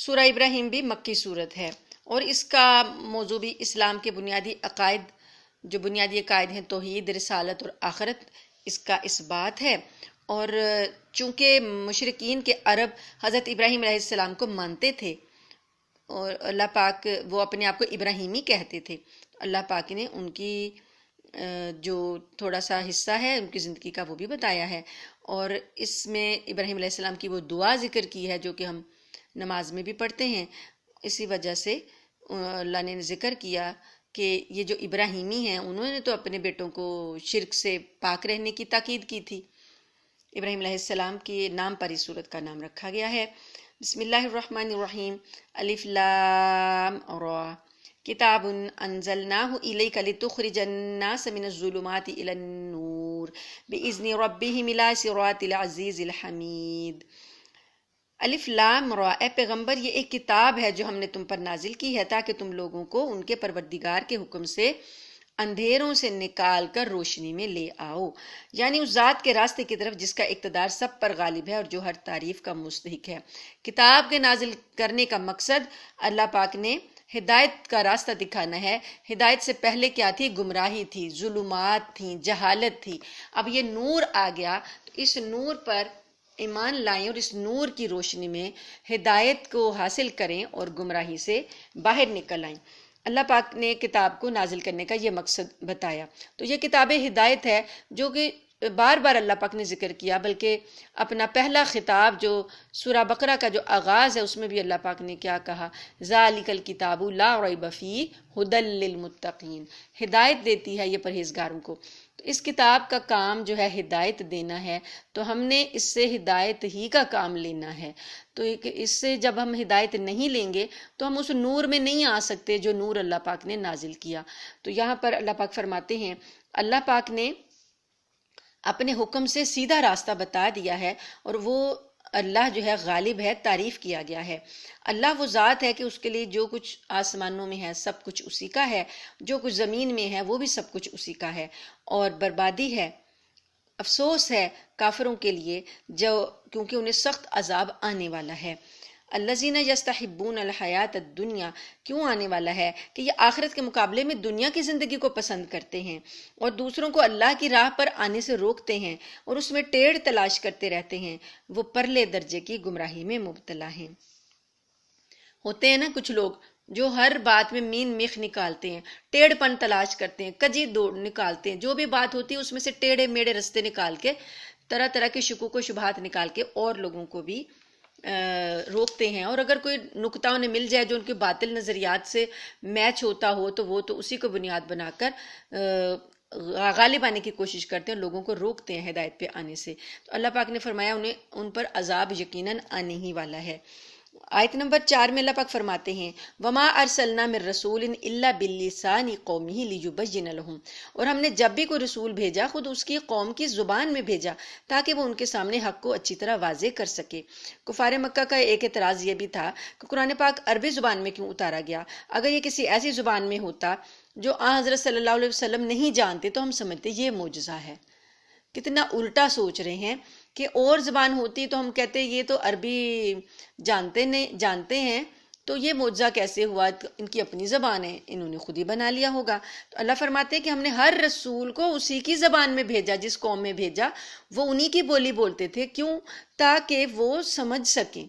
سورہ ابراہیم بھی مکی صورت ہے اور اس کا موضوع بھی اسلام کے بنیادی عقائد، جو بنیادی عقائد ہیں توحید، رسالت اور آخرت، اس کا اثبات ہے۔ اور چونکہ مشرکین کے عرب حضرت ابراہیم علیہ السلام کو مانتے تھے اور اللہ پاک وہ اپنے آپ کو ابراہیمی کہتے تھے، اللہ پاک نے ان کی جو تھوڑا سا حصہ ہے ان کی زندگی کا وہ بھی بتایا ہے، اور اس میں ابراہیم علیہ السلام کی وہ دعا ذکر کی ہے جو کہ ہم نماز میں بھی پڑھتے ہیں۔ اسی وجہ سے اللہ نے ذکر کیا کہ یہ جو ابراہیمی ہیں انہوں نے تو اپنے بیٹوں کو شرک سے پاک رہنے کی تاکید کی تھی۔ ابراہیم علیہ السلام کے نام پر اس صورت کا نام رکھا گیا ہے۔ بسم اللہ الرحمن الرحیم، الف لام را، کتاب انزلناہ الیک لتخرج الناس من الظلمات الی النور باذن ربہم الی صراط العزیز الحمید۔ الف لام را، اے پیغمبر یہ ایک کتاب ہے جو ہم نے تم پر نازل کی ہے تاکہ تم لوگوں کو ان کے پروردگار کے حکم سے اندھیروں سے نکال کر روشنی میں لے آؤ، یعنی اس ذات کے راستے کی طرف جس کا اقتدار سب پر غالب ہے اور جو ہر تعریف کا مستحق ہے۔ کتاب کے نازل کرنے کا مقصد اللہ پاک نے ہدایت کا راستہ دکھانا ہے۔ ہدایت سے پہلے کیا تھی؟ گمراہی تھی، ظلمات تھیں، جہالت تھی۔ اب یہ نور آ گیا تو اس نور پر ایمان لائیں اور اس نور کی روشنی میں ہدایت کو حاصل کریں اور گمراہی سے باہر نکل آئیں۔ اللہ پاک نے کتاب کو نازل کرنے کا یہ مقصد بتایا۔ تو یہ کتاب ہدایت ہے جو کہ بار بار اللہ پاک نے ذکر کیا، بلکہ اپنا پہلا خطاب جو سورہ بقرہ کا جو آغاز ہے اس میں بھی اللہ پاک نے کیا کہا؟ ذالک الکتاب لا ریب فیہ ھدی للمتقین، ہدایت دیتی ہے یہ پرہیزگاروں کو۔ تو اس کتاب کا کام جو ہے ہدایت دینا ہے، تو ہم نے اس سے ہدایت ہی کا کام لینا ہے۔ تو اس سے جب ہم ہدایت نہیں لیں گے تو ہم اس نور میں نہیں آ سکتے جو نور اللہ پاک نے نازل کیا۔ تو یہاں پر اللہ پاک فرماتے ہیں اللہ پاک نے اپنے حکم سے سیدھا راستہ بتا دیا ہے، اور وہ اللہ جو ہے غالب ہے، تعریف کیا گیا ہے۔ اللہ وہ ذات ہے کہ اس کے لیے جو کچھ آسمانوں میں ہے سب کچھ اسی کا ہے، جو کچھ زمین میں ہے وہ بھی سب کچھ اسی کا ہے، اور بربادی ہے، افسوس ہے کافروں کے لیے جو کیونکہ انہیں سخت عذاب آنے والا ہے۔ الذین یستحبون الحیات الدنیا، کیوں آنے والا ہے؟ کہ یہ آخرت کے مقابلے میں دنیا کی زندگی کو پسند کرتے ہیں اور دوسروں کو اللہ کی راہ پر آنے سے روکتے ہیں اور اس میں ٹیڑھ تلاش کرتے رہتے ہیں، وہ پرلے درجے کی گمراہی میں مبتلا ہیں۔ ہوتے ہیں نا کچھ لوگ جو ہر بات میں مین میخ نکالتے ہیں، ٹیڑھ پن تلاش کرتے ہیں، کجی دوڑ نکالتے ہیں، جو بھی بات ہوتی ہے اس میں سے ٹیڑھے میڑے رستے نکال کے، طرح طرح کے شکوک و شبہات نکال کے اور لوگوں کو بھی روکتے ہیں۔ اور اگر کوئی نکتہ انہیں مل جائے جو ان کے باطل نظریات سے میچ ہوتا ہو تو وہ تو اسی کو بنیاد بنا کر غالب آنے کی کوشش کرتے ہیں، لوگوں کو روکتے ہیں ہدایت پہ آنے سے۔ تو اللہ پاک نے فرمایا ان پر عذاب یقیناً آنے ہی والا ہے۔ آیت نمبر 4 میں اللہ پاک فرماتے ہیں وَمَا أَرْسَلْنَا مِن رَّسُولٍ إِلَّا بِاللِّسَانِ قَوْمِهِ لِيُبَيِّنَ لَهُمْ، اور ہم نے جب بھی کوئی رسول بھیجا خود اس کی قوم کی زبان میں بھیجا تاکہ وہ ان کے سامنے حق کو اچھی طرح واضح کر سکے۔ کفار مکہ کا ایک اعتراض یہ بھی تھا کہ قرآن پاک عربی زبان میں کیوں اتارا گیا؟ اگر یہ کسی ایسی زبان میں ہوتا جو حضرت صلی اللہ علیہ وسلم نہیں جانتے تو ہم سمجھتے یہ معجزہ ہے۔ کتنا الٹا سوچ رہے ہیں کہ اور زبان ہوتی تو ہم کہتے یہ تو عربی جانتے ہیں تو یہ معجزہ کیسے ہوا؟ ان کی اپنی زبان ہے، انہوں نے خود ہی بنا لیا ہوگا۔ تو اللہ فرماتے ہیں کہ ہم نے ہر رسول کو اسی کی زبان میں بھیجا، جس قوم میں بھیجا وہ انہی کی بولی بولتے تھے۔ کیوں؟ تاکہ وہ سمجھ سکیں،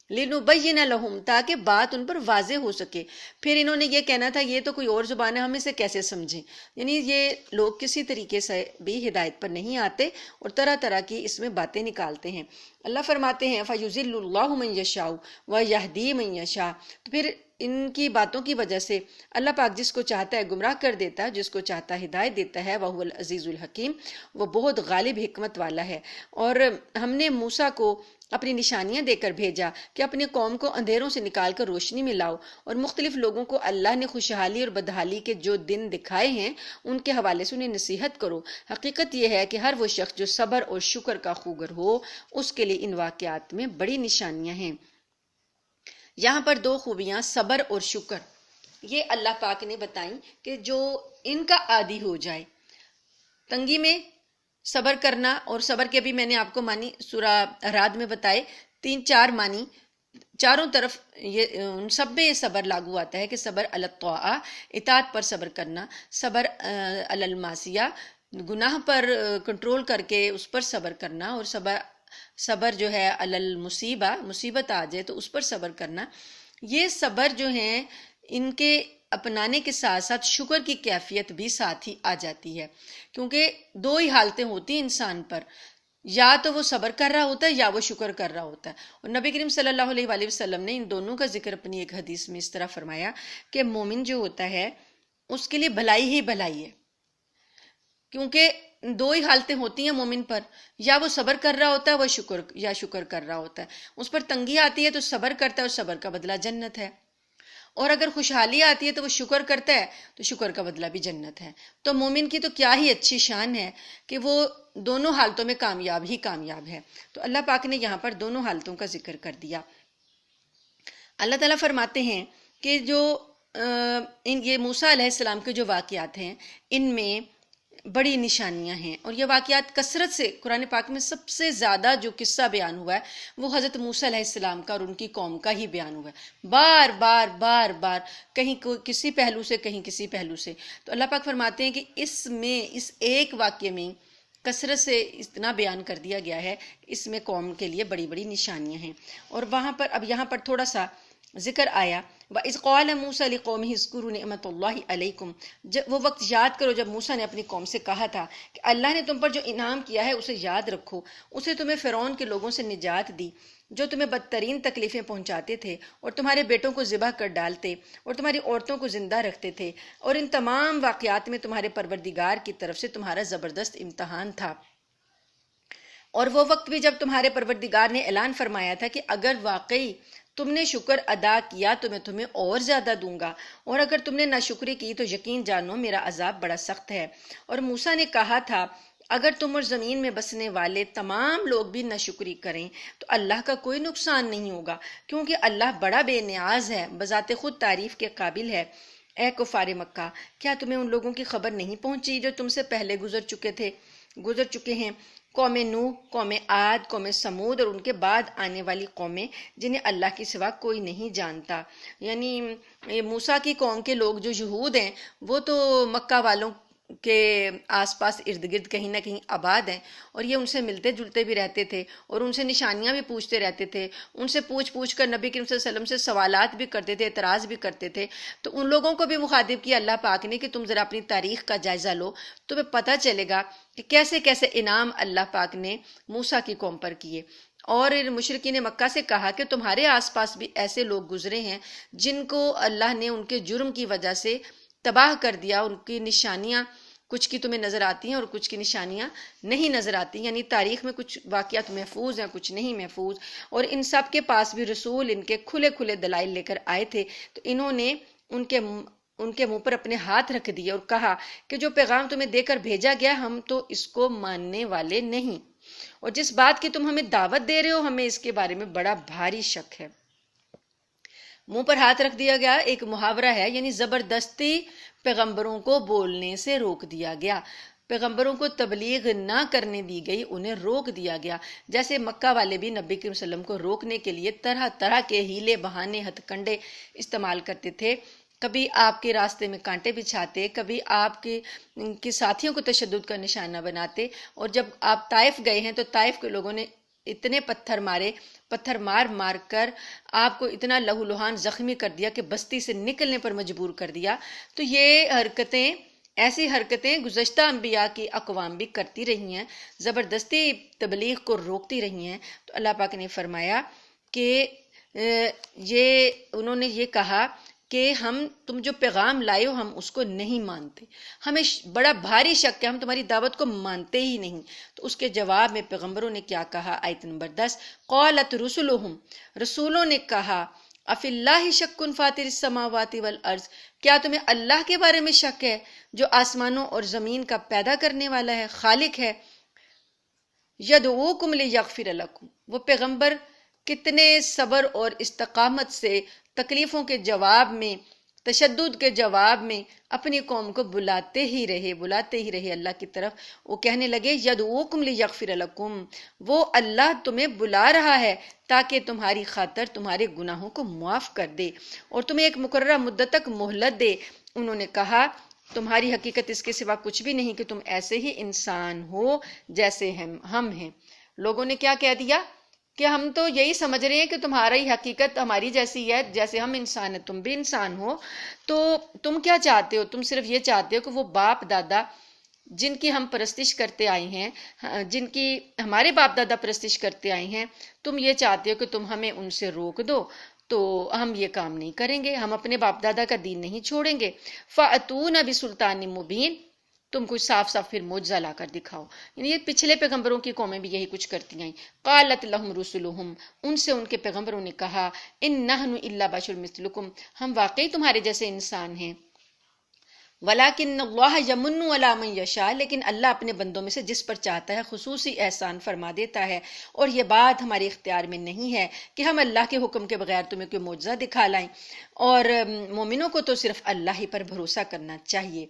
لِنُبَيِّنَ لَهُمْ، تاکہ بات ان پر واضح ہو سکے۔ پھر انہوں نے یہ کہنا تھا یہ تو کوئی اور زبان ہے، ہم اسے کیسے سمجھیں؟ یعنی یہ لوگ کسی طریقے سے بھی ہدایت پر نہیں آتے اور طرح طرح کی اس میں باتیں نکالتے ہیں۔ اللہ فرماتے ہیں فَيُضِلُّ اللَّهُ مَن يَشَاءُ وَيَهْدِي مَن يَشَاءُ، تو پھر ان کی باتوں کی وجہ سے اللہ پاک جس کو چاہتا ہے گمراہ کر دیتا ہے، جس کو چاہتا ہے ہدایت دیتا ہے۔ وَهُوَ الْعَزِيزُ الْحَكِيمُ، وہ بہت غالب حکمت والا ہے۔ اور ہم نے موسیٰ کو اپنی نشانیاں دے کر بھیجا کہ اپنی قوم کو اندھیروں سے نکال کر روشنی میں لاؤ، اور مختلف لوگوں کو اللہ نے خوشحالی اور بدحالی کے جو دن دکھائے ہیں ان کے حوالے سے انہیں نصیحت کرو۔ حقیقت یہ ہے کہ ہر وہ شخص جو صبر اور شکر کا خوگر ہو اس کے لیے ان واقعات میں بڑی نشانیاں ہیں۔ یہاں پر دو خوبیاں صبر اور شکر یہ اللہ پاک نے بتائیں کہ جو ان کا عادی ہو جائے، تنگی میں صبر کرنا، اور صبر کے بھی میں نے آپ کو معنی سورہ رعد میں بتائے 3-4 معنی چاروں طرف یہ ان سب میں یہ صبر لاگو آتا ہے کہ صبر علی الطاعہ، اطاعت پر صبر کرنا، صبر علی المعصیہ، گناہ پر کنٹرول کر کے اس پر صبر کرنا، اور صبر جو ہے علی المصیبہ، مصیبت آ جائے تو اس پر صبر کرنا. یہ صبر جو ہیں ان کے اپنانے کے ساتھ ساتھ شکر کی کیفیت بھی ساتھ ہی آ جاتی ہے، کیونکہ دو ہی حالتیں ہوتی ہیں انسان پر، یا تو وہ صبر کر رہا ہوتا ہے یا وہ شکر کر رہا ہوتا ہے. اور نبی کریم صلی اللہ علیہ وآلہ وسلم نے ان دونوں کا ذکر اپنی ایک حدیث میں اس طرح فرمایا کہ مومن جو ہوتا ہے اس کے لیے بھلائی ہی بھلائی ہے، کیونکہ دو ہی حالتیں ہوتی ہیں مومن پر، یا وہ صبر کر رہا ہوتا ہے وہ شکر کر رہا ہوتا ہے. اس پر تنگی آتی ہے تو صبر کرتا ہے اور صبر کا بدلہ جنت ہے، اور اگر خوشحالی آتی ہے تو وہ شکر کرتا ہے تو شکر کا بدلہ بھی جنت ہے. تو مومن کی تو کیا ہی اچھی شان ہے کہ وہ دونوں حالتوں میں کامیاب ہی کامیاب ہے. تو اللہ پاک نے یہاں پر دونوں حالتوں کا ذکر کر دیا. اللہ تعالیٰ فرماتے ہیں کہ جو یہ موسیٰ علیہ السلام کے جو واقعات ہیں ان میں بڑی نشانیاں ہیں، اور یہ واقعات کثرت سے قرآن پاک میں سب سے زیادہ جو قصہ بیان ہوا ہے وہ حضرت موسیٰ علیہ السلام کا اور ان کی قوم کا ہی بیان ہوا ہے، بار بار بار بار، کہیں کسی پہلو سے کہیں کسی پہلو سے. تو اللہ پاک فرماتے ہیں کہ اس ایک واقعے میں کثرت سے اتنا بیان کر دیا گیا ہے، اس میں قوم کے لیے بڑی بڑی نشانیاں ہیں. اور وہاں پر اب یہاں پر تھوڑا سا ذکر آیا وَإِذْ قَالَ مُوسَىٰ لِقَوْمِهِ اذْكُرُوا نِعْمَتَ اللَّهِ عَلَيْكُمْ، وہ وقت یاد کرو جب موسیٰ نے اپنی قوم سے کہا تھا کہ اللہ نے تم پر جو انعام کیا ہے اسے یاد رکھو، اسے تمہیں فرعون کے لوگوں سے نجات دی جو تمہیں بدترین تکلیفیں پہنچاتے تھے اور تمہارے بیٹوں کو ذبح کر ڈالتے اور تمہاری عورتوں کو زندہ رکھتے تھے، اور ان تمام واقعات میں تمہارے پروردگار کی طرف سے تمہارا زبردست امتحان تھا. اور وہ وقت بھی جب تمہارے پروردگار نے اعلان فرمایا تھا کہ اگر واقعی تم نے شکر ادا کیا تو میں تمہیں اور زیادہ دوں گا، اور اگر تم نے ناشکری کی تو یقین جانو میرا عذاب بڑا سخت ہے. اور موسیٰ نے کہا تھا اگر تم اور زمین میں بسنے والے تمام لوگ بھی ناشکری کریں تو اللہ کا کوئی نقصان نہیں ہوگا، کیونکہ اللہ بڑا بے نیاز ہے، بذات خود تعریف کے قابل ہے. اے کفار مکہ، کیا تمہیں ان لوگوں کی خبر نہیں پہنچی جو تم سے پہلے گزر چکے ہیں، قوم نوح، قوم عاد، قوم سمود اور ان کے بعد آنے والی قومیں جنہیں اللہ کے سوا کوئی نہیں جانتا. یعنی موسیٰ کی قوم کے لوگ جو یہود ہیں وہ تو مکہ والوں کے آس پاس ارد گرد کہیں نہ کہیں آباد ہیں، اور یہ ان سے ملتے جلتے بھی رہتے تھے اور ان سے نشانیاں بھی پوچھتے رہتے تھے، ان سے پوچھ کر نبی کریم صلی اللہ علیہ وسلم سے سوالات بھی کرتے تھے، اعتراض بھی کرتے تھے. تو ان لوگوں کو بھی مخاطب کیا اللہ پاک نے کہ تم ذرا اپنی تاریخ کا جائزہ لو، تمہیں پتہ چلے گا کہ کیسے کیسے انعام اللہ پاک نے موسیٰ کی قوم پر کیے. اور مشرکین مکہ سے کہا کہ تمہارے آس پاس بھی ایسے لوگ گزرے ہیں جن کو اللہ نے ان کے جرم کی وجہ سے تباہ کر دیا، ان کی نشانیاں کچھ کی تمہیں نظر آتی ہیں اور کچھ کی نشانیاں نہیں نظر آتی، یعنی تاریخ میں کچھ واقعات محفوظ ہیں کچھ نہیں محفوظ. اور ان سب کے پاس بھی رسول ان کے کھلے کھلے دلائل لے کر آئے تھے، تو انہوں نے ان کے منہ پر اپنے ہاتھ رکھ دیے اور کہا کہ جو پیغام تمہیں دے کر بھیجا گیا ہم تو اس کو ماننے والے نہیں، اور جس بات کی تم ہمیں دعوت دے رہے ہو ہمیں اس کے بارے میں بڑا بھاری شک ہے. منہ پر ہاتھ رکھ دیا گیا ایک محاورہ ہے، یعنی زبردستی پیغمبروں کو بولنے سے روک دیا گیا، پیغمبروں کو تبلیغ نہ کرنے دی گئی، انہیں روک دیا گیا. جیسے مکہ والے بھی نبی کریم صلی اللہ علیہ وسلم کو روکنے کے لیے طرح طرح کے ہیلے بہانے ہتھ کنڈے استعمال کرتے تھے، کبھی آپ کے راستے میں کانٹے بچھاتے، کبھی آپ کے ساتھیوں کو تشدد کا نشانہ بناتے. اور جب آپ طائف گئے ہیں تو طائف کے لوگوں نے اتنے پتھر مار کر آپ کو اتنا لہو لہان زخمی کر دیا کہ بستی سے نکلنے پر مجبور کر دیا. تو یہ ایسی حرکتیں گزشتہ انبیاء کی اقوام بھی کرتی رہی ہیں، زبردستی تبلیغ کو روکتی رہی ہیں. تو اللہ پاک نے فرمایا کہ انہوں نے یہ کہا کہ تم جو پیغام لائے ہو ہم اس کو نہیں مانتے، ہمیں بڑا بھاری شک ہے، ہم تمہاری دعوت کو مانتے ہی نہیں. تو اس کے جواب میں پیغمبروں نے کیا کہا؟ آیت نمبر 10، قالت رسلہم، رسولوں نے کہا افی اللہ شک فاطر السماوات والارض، کیا تمہیں اللہ کے بارے میں شک ہے جو آسمانوں اور زمین کا پیدا کرنے والا ہے، خالق ہے. یدعوکم لیغفر لکم، وہ پیغمبر کتنے صبر اور استقامت سے تکلیفوں کے جواب میں تشدد کے جواب میں اپنی قوم کو بلاتے ہی رہے اللہ کی طرف. وہ کہنے لگے یدعوکم لیغفر لکم، وہ اللہ تمہیں بلا رہا ہے تاکہ تمہاری خاطر تمہارے گناہوں کو معاف کر دے اور تمہیں ایک مقررہ مدت تک مہلت دے. انہوں نے کہا تمہاری حقیقت اس کے سوا کچھ بھی نہیں کہ تم ایسے ہی انسان ہو جیسے ہم ہیں. لوگوں نے کیا کہہ دیا کہ ہم تو یہی سمجھ رہے ہیں کہ تمہاری حقیقت ہماری جیسی ہے، جیسے ہم انسان ہیں تم بھی انسان ہو، تو تم کیا چاہتے ہو؟ تم صرف یہ چاہتے ہو کہ وہ باپ دادا جن کی ہم پرستش کرتے آئے ہیں، جن کی ہمارے باپ دادا پرستش کرتے آئے ہیں، تم یہ چاہتے ہو کہ تم ہمیں ان سے روک دو، تو ہم یہ کام نہیں کریں گے، ہم اپنے باپ دادا کا دین نہیں چھوڑیں گے. فَأْتُونَا بِسُلْطَانٍ مُبِينٍ، تم کچھ صاف صاف پھر معجزہ لا کر دکھاؤ. یعنی یہ پچھلے پیغمبروں کی قومیں بھی یہی کچھ کرتی ہیں. قالت لہم رسلہم، ان سے ان کے پیغمبروں نے کہا ان نحن الا بشر مثلکم، ہم واقعی تمہارے جیسے انسان ہیں. ولیکن اللہ یمن علی من یشاء، لیکن اللہ اپنے بندوں میں سے جس پر چاہتا ہے خصوصی احسان فرما دیتا ہے، اور یہ بات ہمارے اختیار میں نہیں ہے کہ ہم اللہ کے حکم کے بغیر تمہیں کوئی معجزہ دکھا لائیں. اور مومنوں کو تو صرف اللہ ہی پر بھروسہ کرنا چاہیے.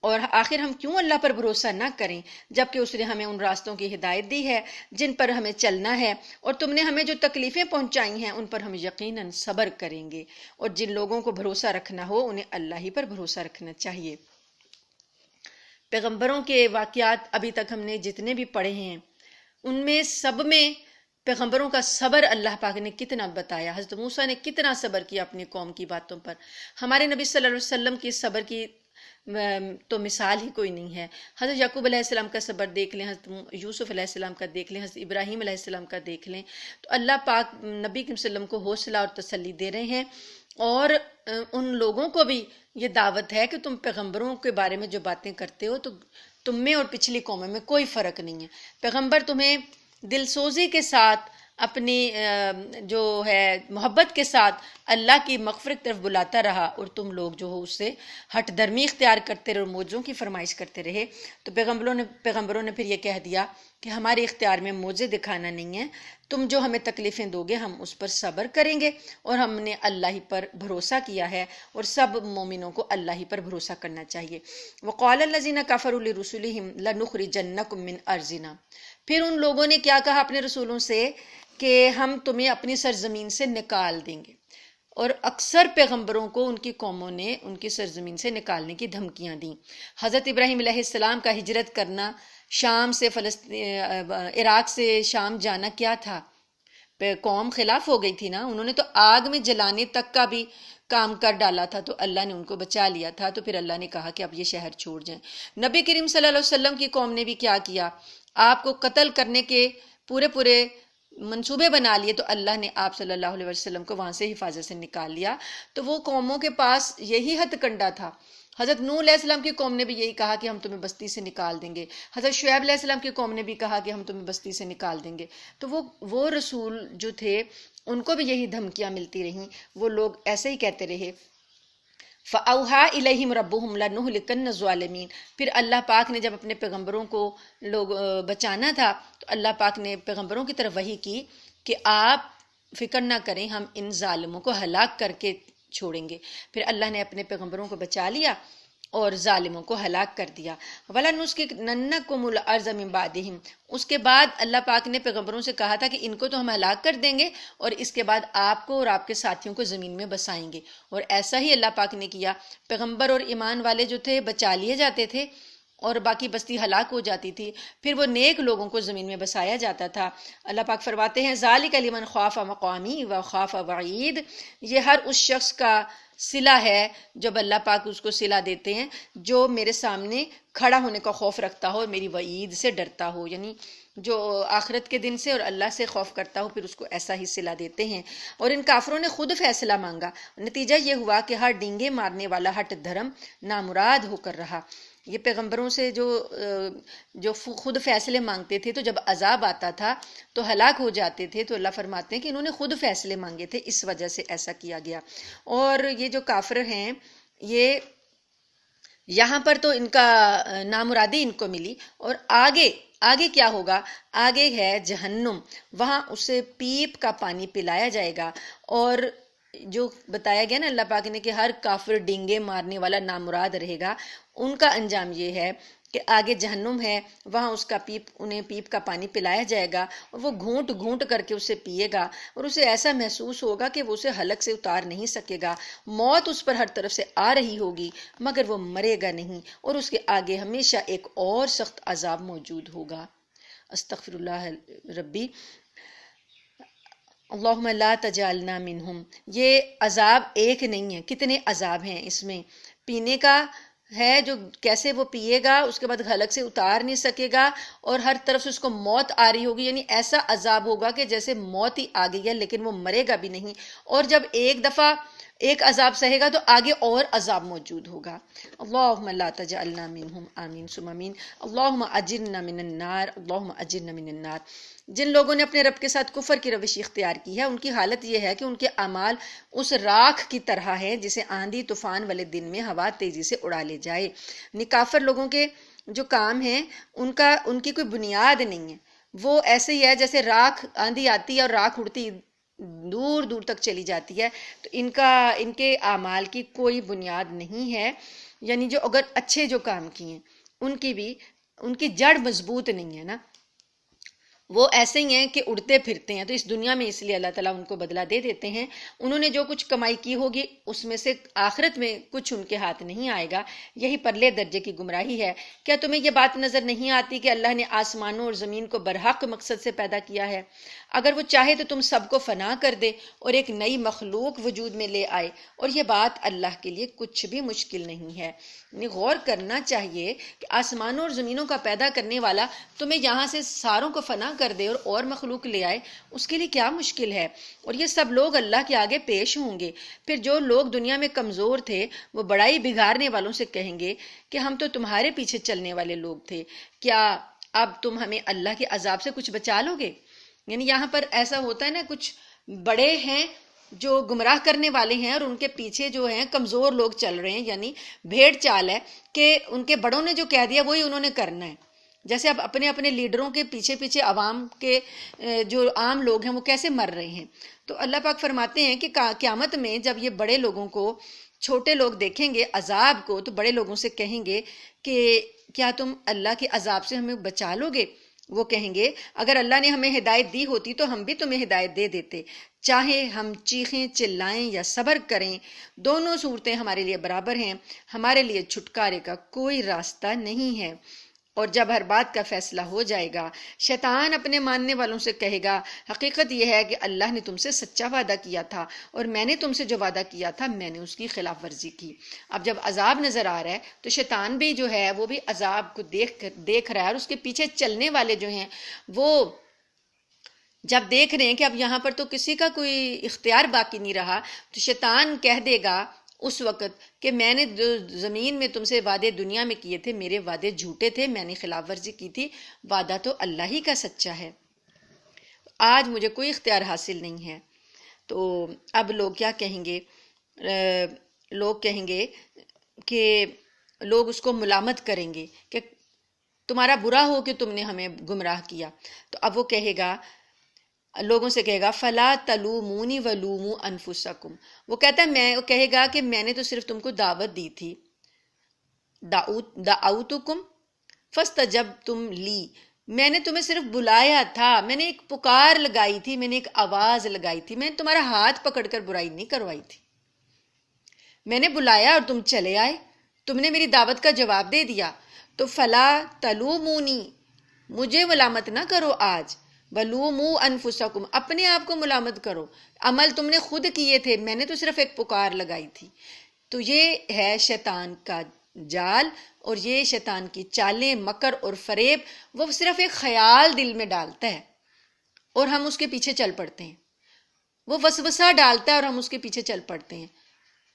اور آخر ہم کیوں اللہ پر بھروسہ نہ کریں جبکہ اس نے ہمیں ان راستوں کی ہدایت دی ہے جن پر ہمیں چلنا ہے، اور تم نے ہمیں جو تکلیفیں پہنچائی ہیں ان پر ہم یقیناً صبر کریں گے. اور جن لوگوں کو بھروسہ رکھنا ہو انہیں اللہ ہی پر بھروسہ رکھنا چاہیے. پیغمبروں کے واقعات ابھی تک ہم نے جتنے بھی پڑھے ہیں ان میں سب میں پیغمبروں کا صبر اللہ پاک نے کتنا بتایا. حضرت موسیٰ نے کتنا صبر کیا اپنی قوم کی باتوں پر. ہمارے نبی صلی اللہ علیہ وسلم کی صبر کی تو مثال ہی کوئی نہیں ہے. حضرت یعقوب علیہ السلام کا صبر دیکھ لیں، حضرت یوسف علیہ السلام کا دیکھ لیں، حضرت ابراہیم علیہ السلام کا دیکھ لیں، تو اللہ پاک نبی کے وسلم کو حوصلہ اور تسلی دے رہے ہیں. اور ان لوگوں کو بھی یہ دعوت ہے کہ تم پیغمبروں کے بارے میں جو باتیں کرتے ہو تو تم میں اور پچھلی قوموں میں کوئی فرق نہیں ہے. پیغمبر تمہیں دل سوزی کے ساتھ اپنی جو ہے محبت کے ساتھ اللہ کی مغفرت کی طرف بلاتا رہا، اور تم لوگ جو ہو اس سے ہٹ درمی اختیار کرتے رہے اور معجزوں کی فرمائش کرتے رہے. تو پیغمبروں نے پھر یہ کہہ دیا کہ ہمارے اختیار میں معجزے دکھانا نہیں ہے، تم جو ہمیں تکلیفیں دو گے ہم اس پر صبر کریں گے، اور ہم نے اللہ ہی پر بھروسہ کیا ہے، اور سب مومنوں کو اللہ ہی پر بھروسہ کرنا چاہیے. وقال الذین کفروا لرسلہم لنخرجنکم من ارضنا، پھر ان لوگوں نے کیا کہا اپنے رسولوں سے کہ ہم تمہیں اپنی سرزمین سے نکال دیں گے. اور اکثر پیغمبروں کو ان کی قوموں نے ان کی سرزمین سے نکالنے کی دھمکیاں دیں. حضرت ابراہیم علیہ السلام کا ہجرت کرنا، شام سے عراق سے شام جانا کیا تھا؟ قوم خلاف ہو گئی تھی نا، انہوں نے تو آگ میں جلانے تک کا بھی کام کر ڈالا تھا، تو اللہ نے ان کو بچا لیا تھا. تو پھر اللہ نے کہا کہ اب یہ شہر چھوڑ جائیں. نبی کریم صلی اللہ علیہ وسلم کی قوم نے بھی کیا کیا؟ آپ کو قتل کرنے کے پورے منصوبے بنا لیے، تو اللہ نے آپ صلی اللہ علیہ وسلم کو وہاں سے حفاظت سے نکال لیا. تو وہ قوموں کے پاس یہی ہتھ کنڈا تھا. حضرت نوح علیہ السلام کی قوم نے بھی یہی کہا کہ ہم تمہیں بستی سے نکال دیں گے. حضرت شعیب علیہ السلام کی قوم نے بھی کہا کہ ہم تمہیں بستی سے نکال دیں گے. تو وہ رسول جو تھے ان کو بھی یہی دھمکیاں ملتی رہیں، وہ لوگ ایسے ہی کہتے رہے. فَأَوْحَىٰ إِلَيْهِمْ رَبُّهُمْ لَنُهْلِكَنَّ الظَّالِمِينَ، پھر اللہ پاک نے جب اپنے پیغمبروں کو بچانا تھا تو اللہ پاک نے پیغمبروں کی طرف وحی کی کہ آپ فکر نہ کریں، ہم ان ظالموں کو ہلاک کر کے چھوڑیں گے. پھر اللہ نے اپنے پیغمبروں کو بچا لیا اور ظالموں کو ہلاک کر دیا. وَلَنُسْكِنَنَّكُمُ الْأَرْضَ مِن بَعْدِهِمْ، اس کے بعد اللہ پاک نے پیغمبروں سے کہا تھا کہ ان کو تو ہم ہلاک کر دیں گے اور اس کے بعد آپ کو اور آپ کے ساتھیوں کو زمین میں بسائیں گے. اور ایسا ہی اللہ پاک نے کیا. پیغمبر اور ایمان والے جو تھے بچا لیے جاتے تھے اور باقی بستی ہلاک ہو جاتی تھی، پھر وہ نیک لوگوں کو زمین میں بسایا جاتا تھا. اللہ پاک فرماتے ہیں ذَلِكَ لِمَنْ خَافَ مَقَامِي وَخَافَ وَعِيدِ، یہ ہر اس شخص کا صلہ ہے جب اللہ پاک اس کو صلہ دیتے ہیں جو میرے سامنے کھڑا ہونے کا خوف رکھتا ہو اور میری وعید سے ڈرتا ہو، یعنی جو آخرت کے دن سے اور اللہ سے خوف کرتا ہو، پھر اس کو ایسا ہی صلہ دیتے ہیں. اور ان کافروں نے خود فیصلہ مانگا، نتیجہ یہ ہوا کہ ہر ڈینگے مارنے والا ہٹ دھرم نامراد ہو کر رہا. یہ پیغمبروں سے جو خود فیصلے مانگتے تھے تو جب عذاب آتا تھا تو ہلاک ہو جاتے تھے. تو اللہ فرماتے ہیں کہ انہوں نے خود فیصلے مانگے تھے، اس وجہ سے ایسا کیا گیا. اور یہ جو کافر ہیں یہ یہاں پر تو ان کا نامرادی ان کو ملی، اور آگے کیا ہوگا؟ آگے ہے جہنم، وہاں اسے پیپ کا پانی پلایا جائے گا اور جو بتایا گیا نا اللہ پاک نے کہ ہر کافر ڈینگے مارنے والا نامراد رہے گا، ان کا انجام یہ ہے کہ آگے جہنم ہے، وہاں اس کا انہیں پیپ کا پانی پلایا جائے گا اور وہ گھونٹ گھونٹ کر کے اسے پیے گا، اور اسے ایسا محسوس ہوگا کہ وہ اسے حلق سے اتار نہیں سکے گا، موت اس پر ہر طرف سے آ رہی ہوگی مگر وہ مرے گا نہیں، اور اس کے آگے ہمیشہ ایک اور سخت عذاب موجود ہوگا۔ استغفر اللہ ربی، اللہم لا تجعلنا منہم۔ یہ عذاب ایک نہیں ہے، کتنے عذاب ہیں اس میں۔ پینے کا ہے جو کیسے وہ پیے گا، اس کے بعد حلق سے اتار نہیں سکے گا، اور ہر طرف سے اس کو موت آ رہی ہوگی، یعنی ایسا عذاب ہوگا کہ جیسے موت ہی آ گئی ہے لیکن وہ مرے گا بھی نہیں، اور جب ایک دفعہ ایک عذاب سہے گا تو آگے اور عذاب موجود ہوگا۔ اللہم لا تجعلنا منہم، آمین ثم آمین۔ اللہم اجرنا من النار، اللہم اجرنا من النار۔ جن لوگوں نے اپنے رب کے ساتھ کفر کی روش اختیار کی ہے، ان کی حالت یہ ہے کہ ان کے اعمال اس راکھ کی طرح ہیں جسے آندھی طوفان والے دن میں ہوا تیزی سے اڑا لے جائے۔ کافر لوگوں کے جو کام ہیں ان کی کوئی بنیاد نہیں ہے، وہ ایسے ہی ہے جیسے راکھ، آندھی آتی ہے اور راکھ اڑتی دور دور تک چلی جاتی ہے، تو ان کے اعمال کی کوئی بنیاد نہیں ہے، یعنی جو اگر اچھے جو کام کیے ہیں ان کی جڑ مضبوط نہیں ہے نا، وہ ایسے ہی ہیں کہ اڑتے پھرتے ہیں۔ تو اس دنیا میں اس لیے اللہ تعالیٰ ان کو بدلہ دے دیتے ہیں، انہوں نے جو کچھ کمائی کی ہوگی اس میں سے آخرت میں کچھ ان کے ہاتھ نہیں آئے گا، یہی پرلے درجے کی گمراہی ہے۔ کیا تمہیں یہ بات نظر نہیں آتی کہ اللہ نے آسمانوں اور زمین کو برحق مقصد سے پیدا کیا ہے؟ اگر وہ چاہے تو تم سب کو فنا کر دے اور ایک نئی مخلوق وجود میں لے آئے، اور یہ بات اللہ کے لیے کچھ بھی مشکل نہیں ہے۔ یعنی غور کرنا چاہیے کہ آسمانوں اور زمینوں کا پیدا کرنے والا تمہیں یہاں سے ساروں کو فنا کر دے اور مخلوق لے آئے، اس کے لیے کیا مشکل ہے؟ اور یہ سب لوگ اللہ کے آگے پیش ہوں گے۔ پھر جو لوگ دنیا میں کمزور تھے وہ بڑائی بگاڑنے والوں سے کہیں گے کہ ہم تو تمہارے پیچھے چلنے والے لوگ تھے، کیا اب تم ہمیں اللہ کے عذاب سے کچھ بچا لو گے؟ یعنی یہاں پر ایسا ہوتا ہے نا، کچھ بڑے ہیں جو گمراہ کرنے والے ہیں اور ان کے پیچھے جو ہیں کمزور لوگ چل رہے ہیں، یعنی بھیڑ چال ہے کہ ان کے بڑوں نے جو کہہ دیا وہی انہوں نے کرنا ہے۔ جیسے اب اپنے اپنے لیڈروں کے پیچھے پیچھے عوام کے جو عام لوگ ہیں وہ کیسے مر رہے ہیں۔ تو اللہ پاک فرماتے ہیں کہ قیامت میں جب یہ بڑے لوگوں کو چھوٹے لوگ دیکھیں گے عذاب کو، تو بڑے لوگوں سے کہیں گے کہ کیا تم اللہ کے عذاب سے ہمیں بچا لو گے؟ وہ کہیں گے اگر اللہ نے ہمیں ہدایت دی ہوتی تو ہم بھی تمہیں ہدایت دے دیتے، چاہے ہم چیخیں چلائیں یا صبر کریں، دونوں صورتیں ہمارے لیے برابر ہیں، ہمارے لیے چھٹکارے کا کوئی راستہ نہیں ہے۔ اور جب ہر بات کا فیصلہ ہو جائے گا، شیطان اپنے ماننے والوں سے کہے گا حقیقت یہ ہے کہ اللہ نے تم سے سچا وعدہ کیا تھا اور میں نے تم سے جو وعدہ کیا تھا میں نے اس کی خلاف ورزی کی۔ اب جب عذاب نظر آ رہا ہے تو شیطان بھی جو ہے وہ بھی عذاب کو دیکھ رہا ہے، اور اس کے پیچھے چلنے والے جو ہیں وہ جب دیکھ رہے ہیں کہ اب یہاں پر تو کسی کا کوئی اختیار باقی نہیں رہا، تو شیطان کہہ دے گا اس وقت کہ میں نے جو زمین میں تم سے وعدے دنیا میں کیے تھے میرے وعدے جھوٹے تھے، میں نے خلاف ورزی کی تھی، وعدہ تو اللہ ہی کا سچا ہے، آج مجھے کوئی اختیار حاصل نہیں ہے۔ تو اب لوگ کیا کہیں گے؟ لوگ کہیں گے کہ لوگ اس کو ملامت کریں گے کہ تمہارا برا ہو کہ تم نے ہمیں گمراہ کیا۔ تو اب وہ کہے گا، لوگوں سے کہے گا فلا تلومونی ولوموا انفسکم، وہ کہے گا کہ میں نے تو صرف تم کو دعوت دی تھی، دعوتکم فاستجبتم لی، میں نے تمہیں صرف بلایا تھا، میں نے ایک پکار لگائی تھی، میں نے ایک آواز لگائی تھی، میں نے تمہارا ہاتھ پکڑ کر برائی نہیں کروائی تھی، میں نے بلایا اور تم چلے آئے، تم نے میری دعوت کا جواب دے دیا۔ تو فلا تلومونی، مجھے ملامت نہ کرو آج، ولوموا انفسکم، اپنے آپ کو ملامت کرو، عمل تم نے خود کیے تھے، میں نے تو صرف ایک پکار لگائی تھی۔ تو یہ ہے شیطان کا جال، اور یہ شیطان کی چالیں، مکر اور فریب، وہ صرف ایک خیال دل میں ڈالتا ہے اور ہم اس کے پیچھے چل پڑتے ہیں، وہ وسوسہ ڈالتا ہے اور ہم اس کے پیچھے چل پڑتے ہیں،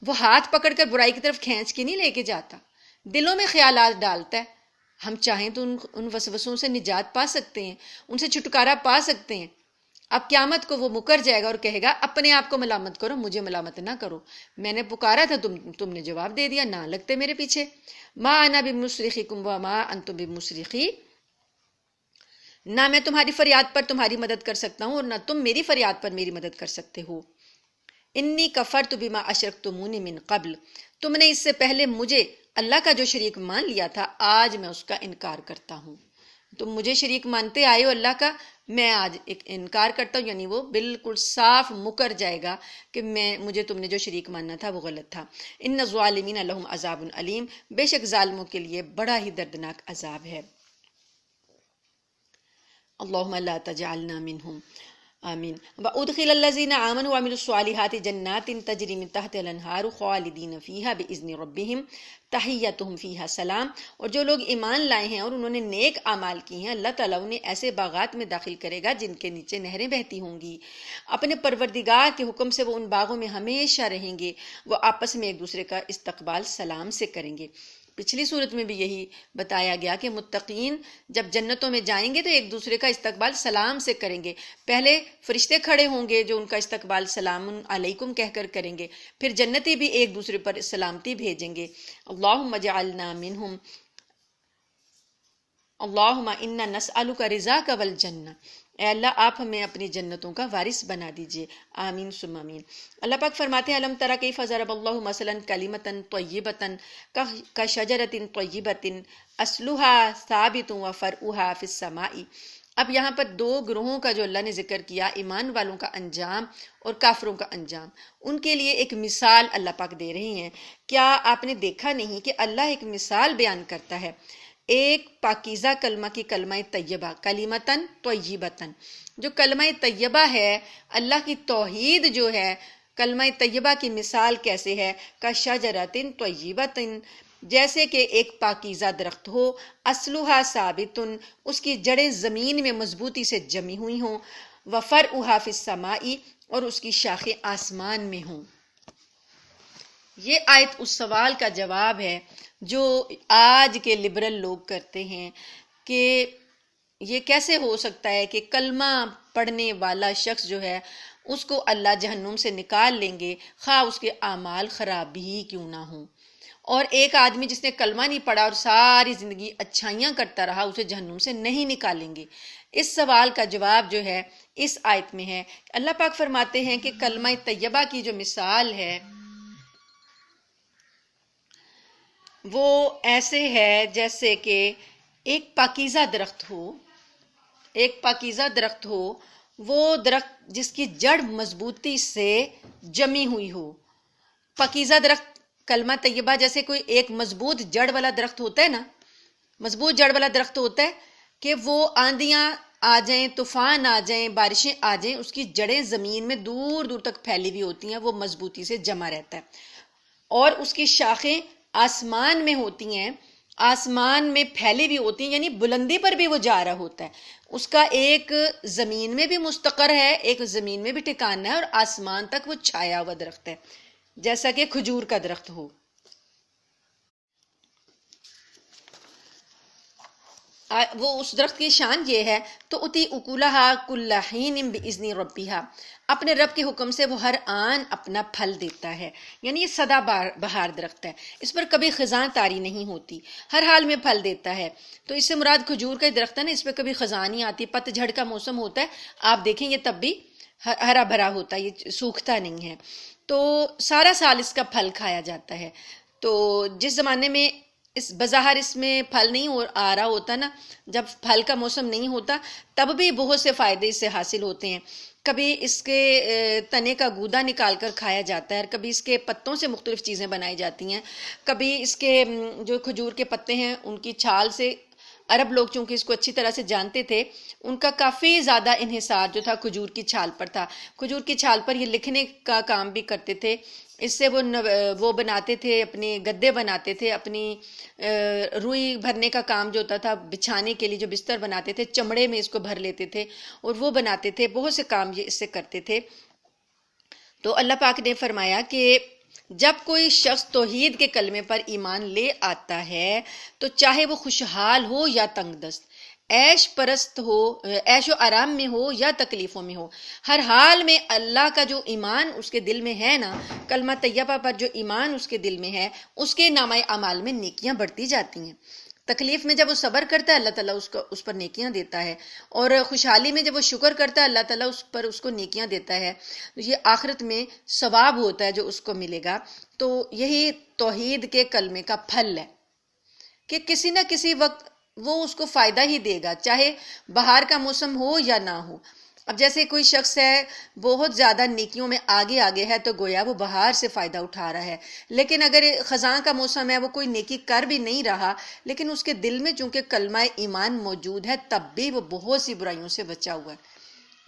وہ ہاتھ پکڑ کر برائی کی طرف کھینچ کے نہیں لے کے جاتا، دلوں میں خیالات ڈالتا ہے، ہم چاہیں تو ان وسوسوں سے نجات پا سکتے ہیں، ان سے چھٹکارا پا سکتے ہیں۔ اب قیامت کو وہ مکر جائے گا اور کہے گا اپنے آپ کو ملامت کرو، مجھے ملامت نہ کرو، میں نے پکارا تھا، تم نے جواب دے دیا، نہ لگتے میرے پیچھے، ما انا بمصرخکم وما انتم بمصرخی، نہ میں تمہاری فریاد پر تمہاری مدد کر سکتا ہوں اور نہ تم میری فریاد پر میری مدد کر سکتے ہو۔ انی کفرت بما اشرکتمونی من قبل، تم نے اس سے پہلے مجھے اللہ کا جو شریک مان لیا تھا آج میں اس کا انکار کرتا ہوں۔ تم مجھے شریک مانتے آئے ہو اللہ کا، میں آج ایک انکار کرتا ہوں، یعنی وہ بالکل صاف مکر جائے گا کہ مجھے تم نے جو شریک ماننا تھا وہ غلط تھا۔ ان الظالمین لہم عذاب علیم، بے شک ظالموں کے لیے بڑا ہی دردناک عذاب ہے۔ اللہم لا تجعلنا منہم، آمین۔ وَأُدْخِلَ الَّذِينَ آمَنُوا وَعَمِلُوا الصَّالِحَاتِ جَنَّاتٍ تَجْرِي مِن تَحْتِهَا الْأَنْهَارُ خَالِدِينَ فِيهَا بِإِذْنِ رَبِّهِمْ تَحِيَّتُهُمْ فِيهَا سلام، اور جو لوگ ایمان لائے ہیں اور انہوں نے نیک اعمال کی ہیں، اللہ تعالیٰ انہیں ایسے باغات میں داخل کرے گا جن کے نیچے نہریں بہتی ہوں گی، اپنے پروردگار کے حکم سے وہ ان باغوں میں ہمیشہ رہیں گے، وہ آپس میں ایک دوسرے کا استقبال سلام سے کریں گے۔ پچھلی صورت میں بھی یہی بتایا گیا کہ متقین جب جنتوں میں جائیں گے تو ایک دوسرے کا استقبال سلام سے کریں گے۔ پہلے فرشتے کھڑے ہوں گے جو ان کا استقبال سلام علیکم کہہ کر کریں گے، پھر جنتی بھی ایک دوسرے پر سلامتی بھیجیں گے۔ اللہم اجعلنا منہم، اللہم انا نسألک رضاک والجنہ، اے اللہ آپ ہمیں اپنی جنتوں کا وارث بنا دیجئے، آمین ثم آمین۔ اللہ پاک فرماتے ہیں الم تر کیف ضرب اللہ مثلا کلمۃ طیبۃ کشجرۃ طیبۃ اصلها ثابت وفرعها فی السماء۔ اب یہاں پر دو گروہوں کا جو اللہ نے ذکر کیا، ایمان والوں کا انجام اور کافروں کا انجام، ان کے لیے ایک مثال اللہ پاک دے رہی ہیں۔ کیا آپ نے دیکھا نہیں کہ اللہ ایک مثال بیان کرتا ہے، ایک پاکیزہ کلمہ کی کلمہ طیبہ، کلمتاً طیبتاً، جو کلمہ طیبہ ہے، اللہ کی توحید جو ہے، کلمہ طیبہ کی مثال کیسے ہے؟ کشجرۃ طیبۃ، جیسے کہ ایک پاکیزہ درخت ہو، اصلها ثابت، اس کی جڑیں زمین میں مضبوطی سے جمی ہوئی ہوں، وفرعها فی السماء، اور اس کی شاخیں آسمان میں ہوں۔ یہ آیت اس سوال کا جواب ہے جو آج کے لبرل لوگ کرتے ہیں کہ یہ کیسے ہو سکتا ہے کہ کلمہ پڑھنے والا شخص جو ہے اس کو اللہ جہنم سے نکال لیں گے، خواہ اس کے اعمال خراب ہی کیوں نہ ہوں، اور ایک آدمی جس نے کلمہ نہیں پڑھا اور ساری زندگی اچھائیاں کرتا رہا اسے جہنم سے نہیں نکالیں گے۔ اس سوال کا جواب جو ہے اس آیت میں ہے۔ اللہ پاک فرماتے ہیں کہ کلمہ طیبہ کی جو مثال ہے وہ ایسے ہے جیسے کہ ایک پاکیزہ درخت ہو، ایک پاکیزہ درخت ہو، وہ درخت جس کی جڑ مضبوطی سے جمی ہوئی ہو۔ پاکیزہ درخت، کلمہ طیبہ جیسے کوئی ایک مضبوط جڑ والا درخت ہوتا ہے نا، مضبوط جڑ والا درخت ہوتا ہے کہ وہ آندیاں آ جائیں، طوفان آ جائیں، بارشیں آ جائیں، اس کی جڑیں زمین میں دور دور تک پھیلی ہوئی ہوتی ہیں، وہ مضبوطی سے جمع رہتا ہے، اور اس کی شاخیں آسمان میں ہوتی ہیں، آسمان میں پھیلی ہوئی ہوتی ہیں، یعنی بلندی پر بھی وہ جا رہا ہوتا ہے، اس کا ایک زمین میں بھی مستقر ہے، ایک زمین میں بھی ٹھکانہ ہے، اور آسمان تک وہ چھایا ہوا درخت ہے، جیسا کہ کھجور کا درخت ہو۔ وہ اس درخت کی شان یہ ہے تو اتی اکولہا کل حین باذن ربہا، اپنے رب کے حکم سے وہ ہر آن اپنا پھل دیتا ہے، یعنی یہ سدا بہار درخت ہے، اس پر کبھی خزاں طاری نہیں ہوتی، ہر حال میں پھل دیتا ہے۔ تو اس سے مراد کھجور کا درخت ہے نا، اس پہ کبھی خزاں نہیں آتی، پت جھڑ کا موسم ہوتا ہے آپ دیکھیں یہ تب بھی ہرا بھرا ہوتا ہے، یہ سوکھتا نہیں ہے، تو سارا سال اس کا پھل کھایا جاتا ہے۔ تو جس زمانے میں اس بظاہر اس میں پھل نہیں آ رہا ہوتا نا، جب پھل کا موسم نہیں ہوتا تب بھی بہت سے فائدے اس سے حاصل ہوتے ہیں، کبھی اس کے تنے کا گودا نکال کر کھایا جاتا ہے، کبھی اس کے پتوں سے مختلف چیزیں بنائی جاتی ہیں، کبھی اس کے جو کھجور کے پتے ہیں ان کی چھال سے، عرب لوگ چونکہ اس کو اچھی طرح سے جانتے تھے، ان کا کافی زیادہ انحصار جو تھا کھجور کی چھال پر تھا، کھجور کی چھال پر یہ لکھنے کا کام بھی کرتے تھے، اس سے وہ بناتے تھے، اپنے گدے بناتے تھے، اپنی روئی بھرنے کا کام جو ہوتا تھا، بچھانے کے لیے جو بستر بناتے تھے چمڑے میں اس کو بھر لیتے تھے اور وہ بناتے تھے، بہت سے کام یہ اس سے کرتے تھے۔ تو اللہ پاک نے فرمایا کہ جب کوئی شخص توحید کے کلمے پر ایمان لے آتا ہے تو چاہے وہ خوشحال ہو یا تنگ دست، عیش پرست ہو، عیش و آرام میں ہو یا تکلیفوں میں ہو، ہر حال میں اللہ کا جو ایمان اس کے دل میں ہے نا، کلمہ طیبہ پر جو ایمان اس کے دل میں ہے، اس کے نامہ اعمال میں نیکیاں بڑھتی جاتی ہیں۔ تکلیف میں جب وہ صبر کرتا ہے اللہ تعالیٰ اس پر نیکیاں دیتا ہے، اور خوشحالی میں جب وہ شکر کرتا ہے اللہ تعالیٰ اس کو نیکیاں دیتا ہے. تو یہ آخرت میں ثواب ہوتا ہے جو اس کو ملے گا. تو یہی توحید کے کلمے کا پھل ہے کہ کسی نہ کسی وقت وہ اس کو فائدہ ہی دے گا، چاہے بہار کا موسم ہو یا نہ ہو. اب جیسے کوئی شخص ہے بہت زیادہ نیکیوں میں آگے ہے تو گویا وہ بہار سے فائدہ اٹھا رہا ہے، لیکن اگر خزاں کا موسم ہے وہ کوئی نیکی کر بھی نہیں رہا، لیکن اس کے دل میں چونکہ کلمہ ایمان موجود ہے تب بھی وہ بہت سی برائیوں سے بچا ہوا ہے،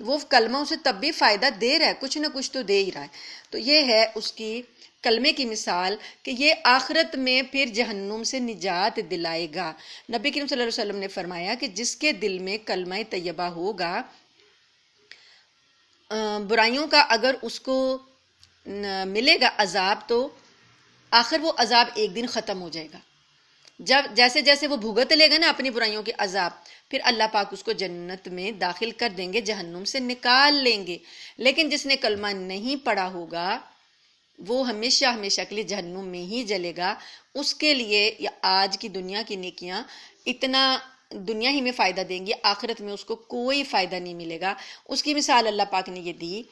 وہ کلمہ اسے تب بھی فائدہ دے رہا ہے، کچھ نہ کچھ تو دے ہی رہا ہے. تو یہ ہے اس کی کلمے کی مثال کہ یہ آخرت میں پھر جہنم سے نجات دلائے گا. نبی کریم صلی اللہ علیہ وسلم نے فرمایا کہ جس کے دل میں کلمہ طیبہ ہوگا، برائیوں کا اگر اس کو ملے گا عذاب، تو آخر وہ عذاب ایک دن ختم ہو جائے گا. جیسے جیسے وہ بھگت لے گا نا اپنی برائیوں کے عذاب، پھر اللہ پاک اس کو جنت میں داخل کر دیں گے، جہنم سے نکال لیں گے. لیکن جس نے کلمہ نہیں پڑھا ہوگا وہ ہمیشہ ہمیشہ کے لیے جہنم میں ہی جلے گا. اس کے لیے آج کی دنیا کی نیکیاں اتنا دنیا ہی میں فائدہ دیں گی، آخرت میں اس کو کوئی فائدہ نہیں ملے گا. اس کی مثال اللہ پاک نے یہ دی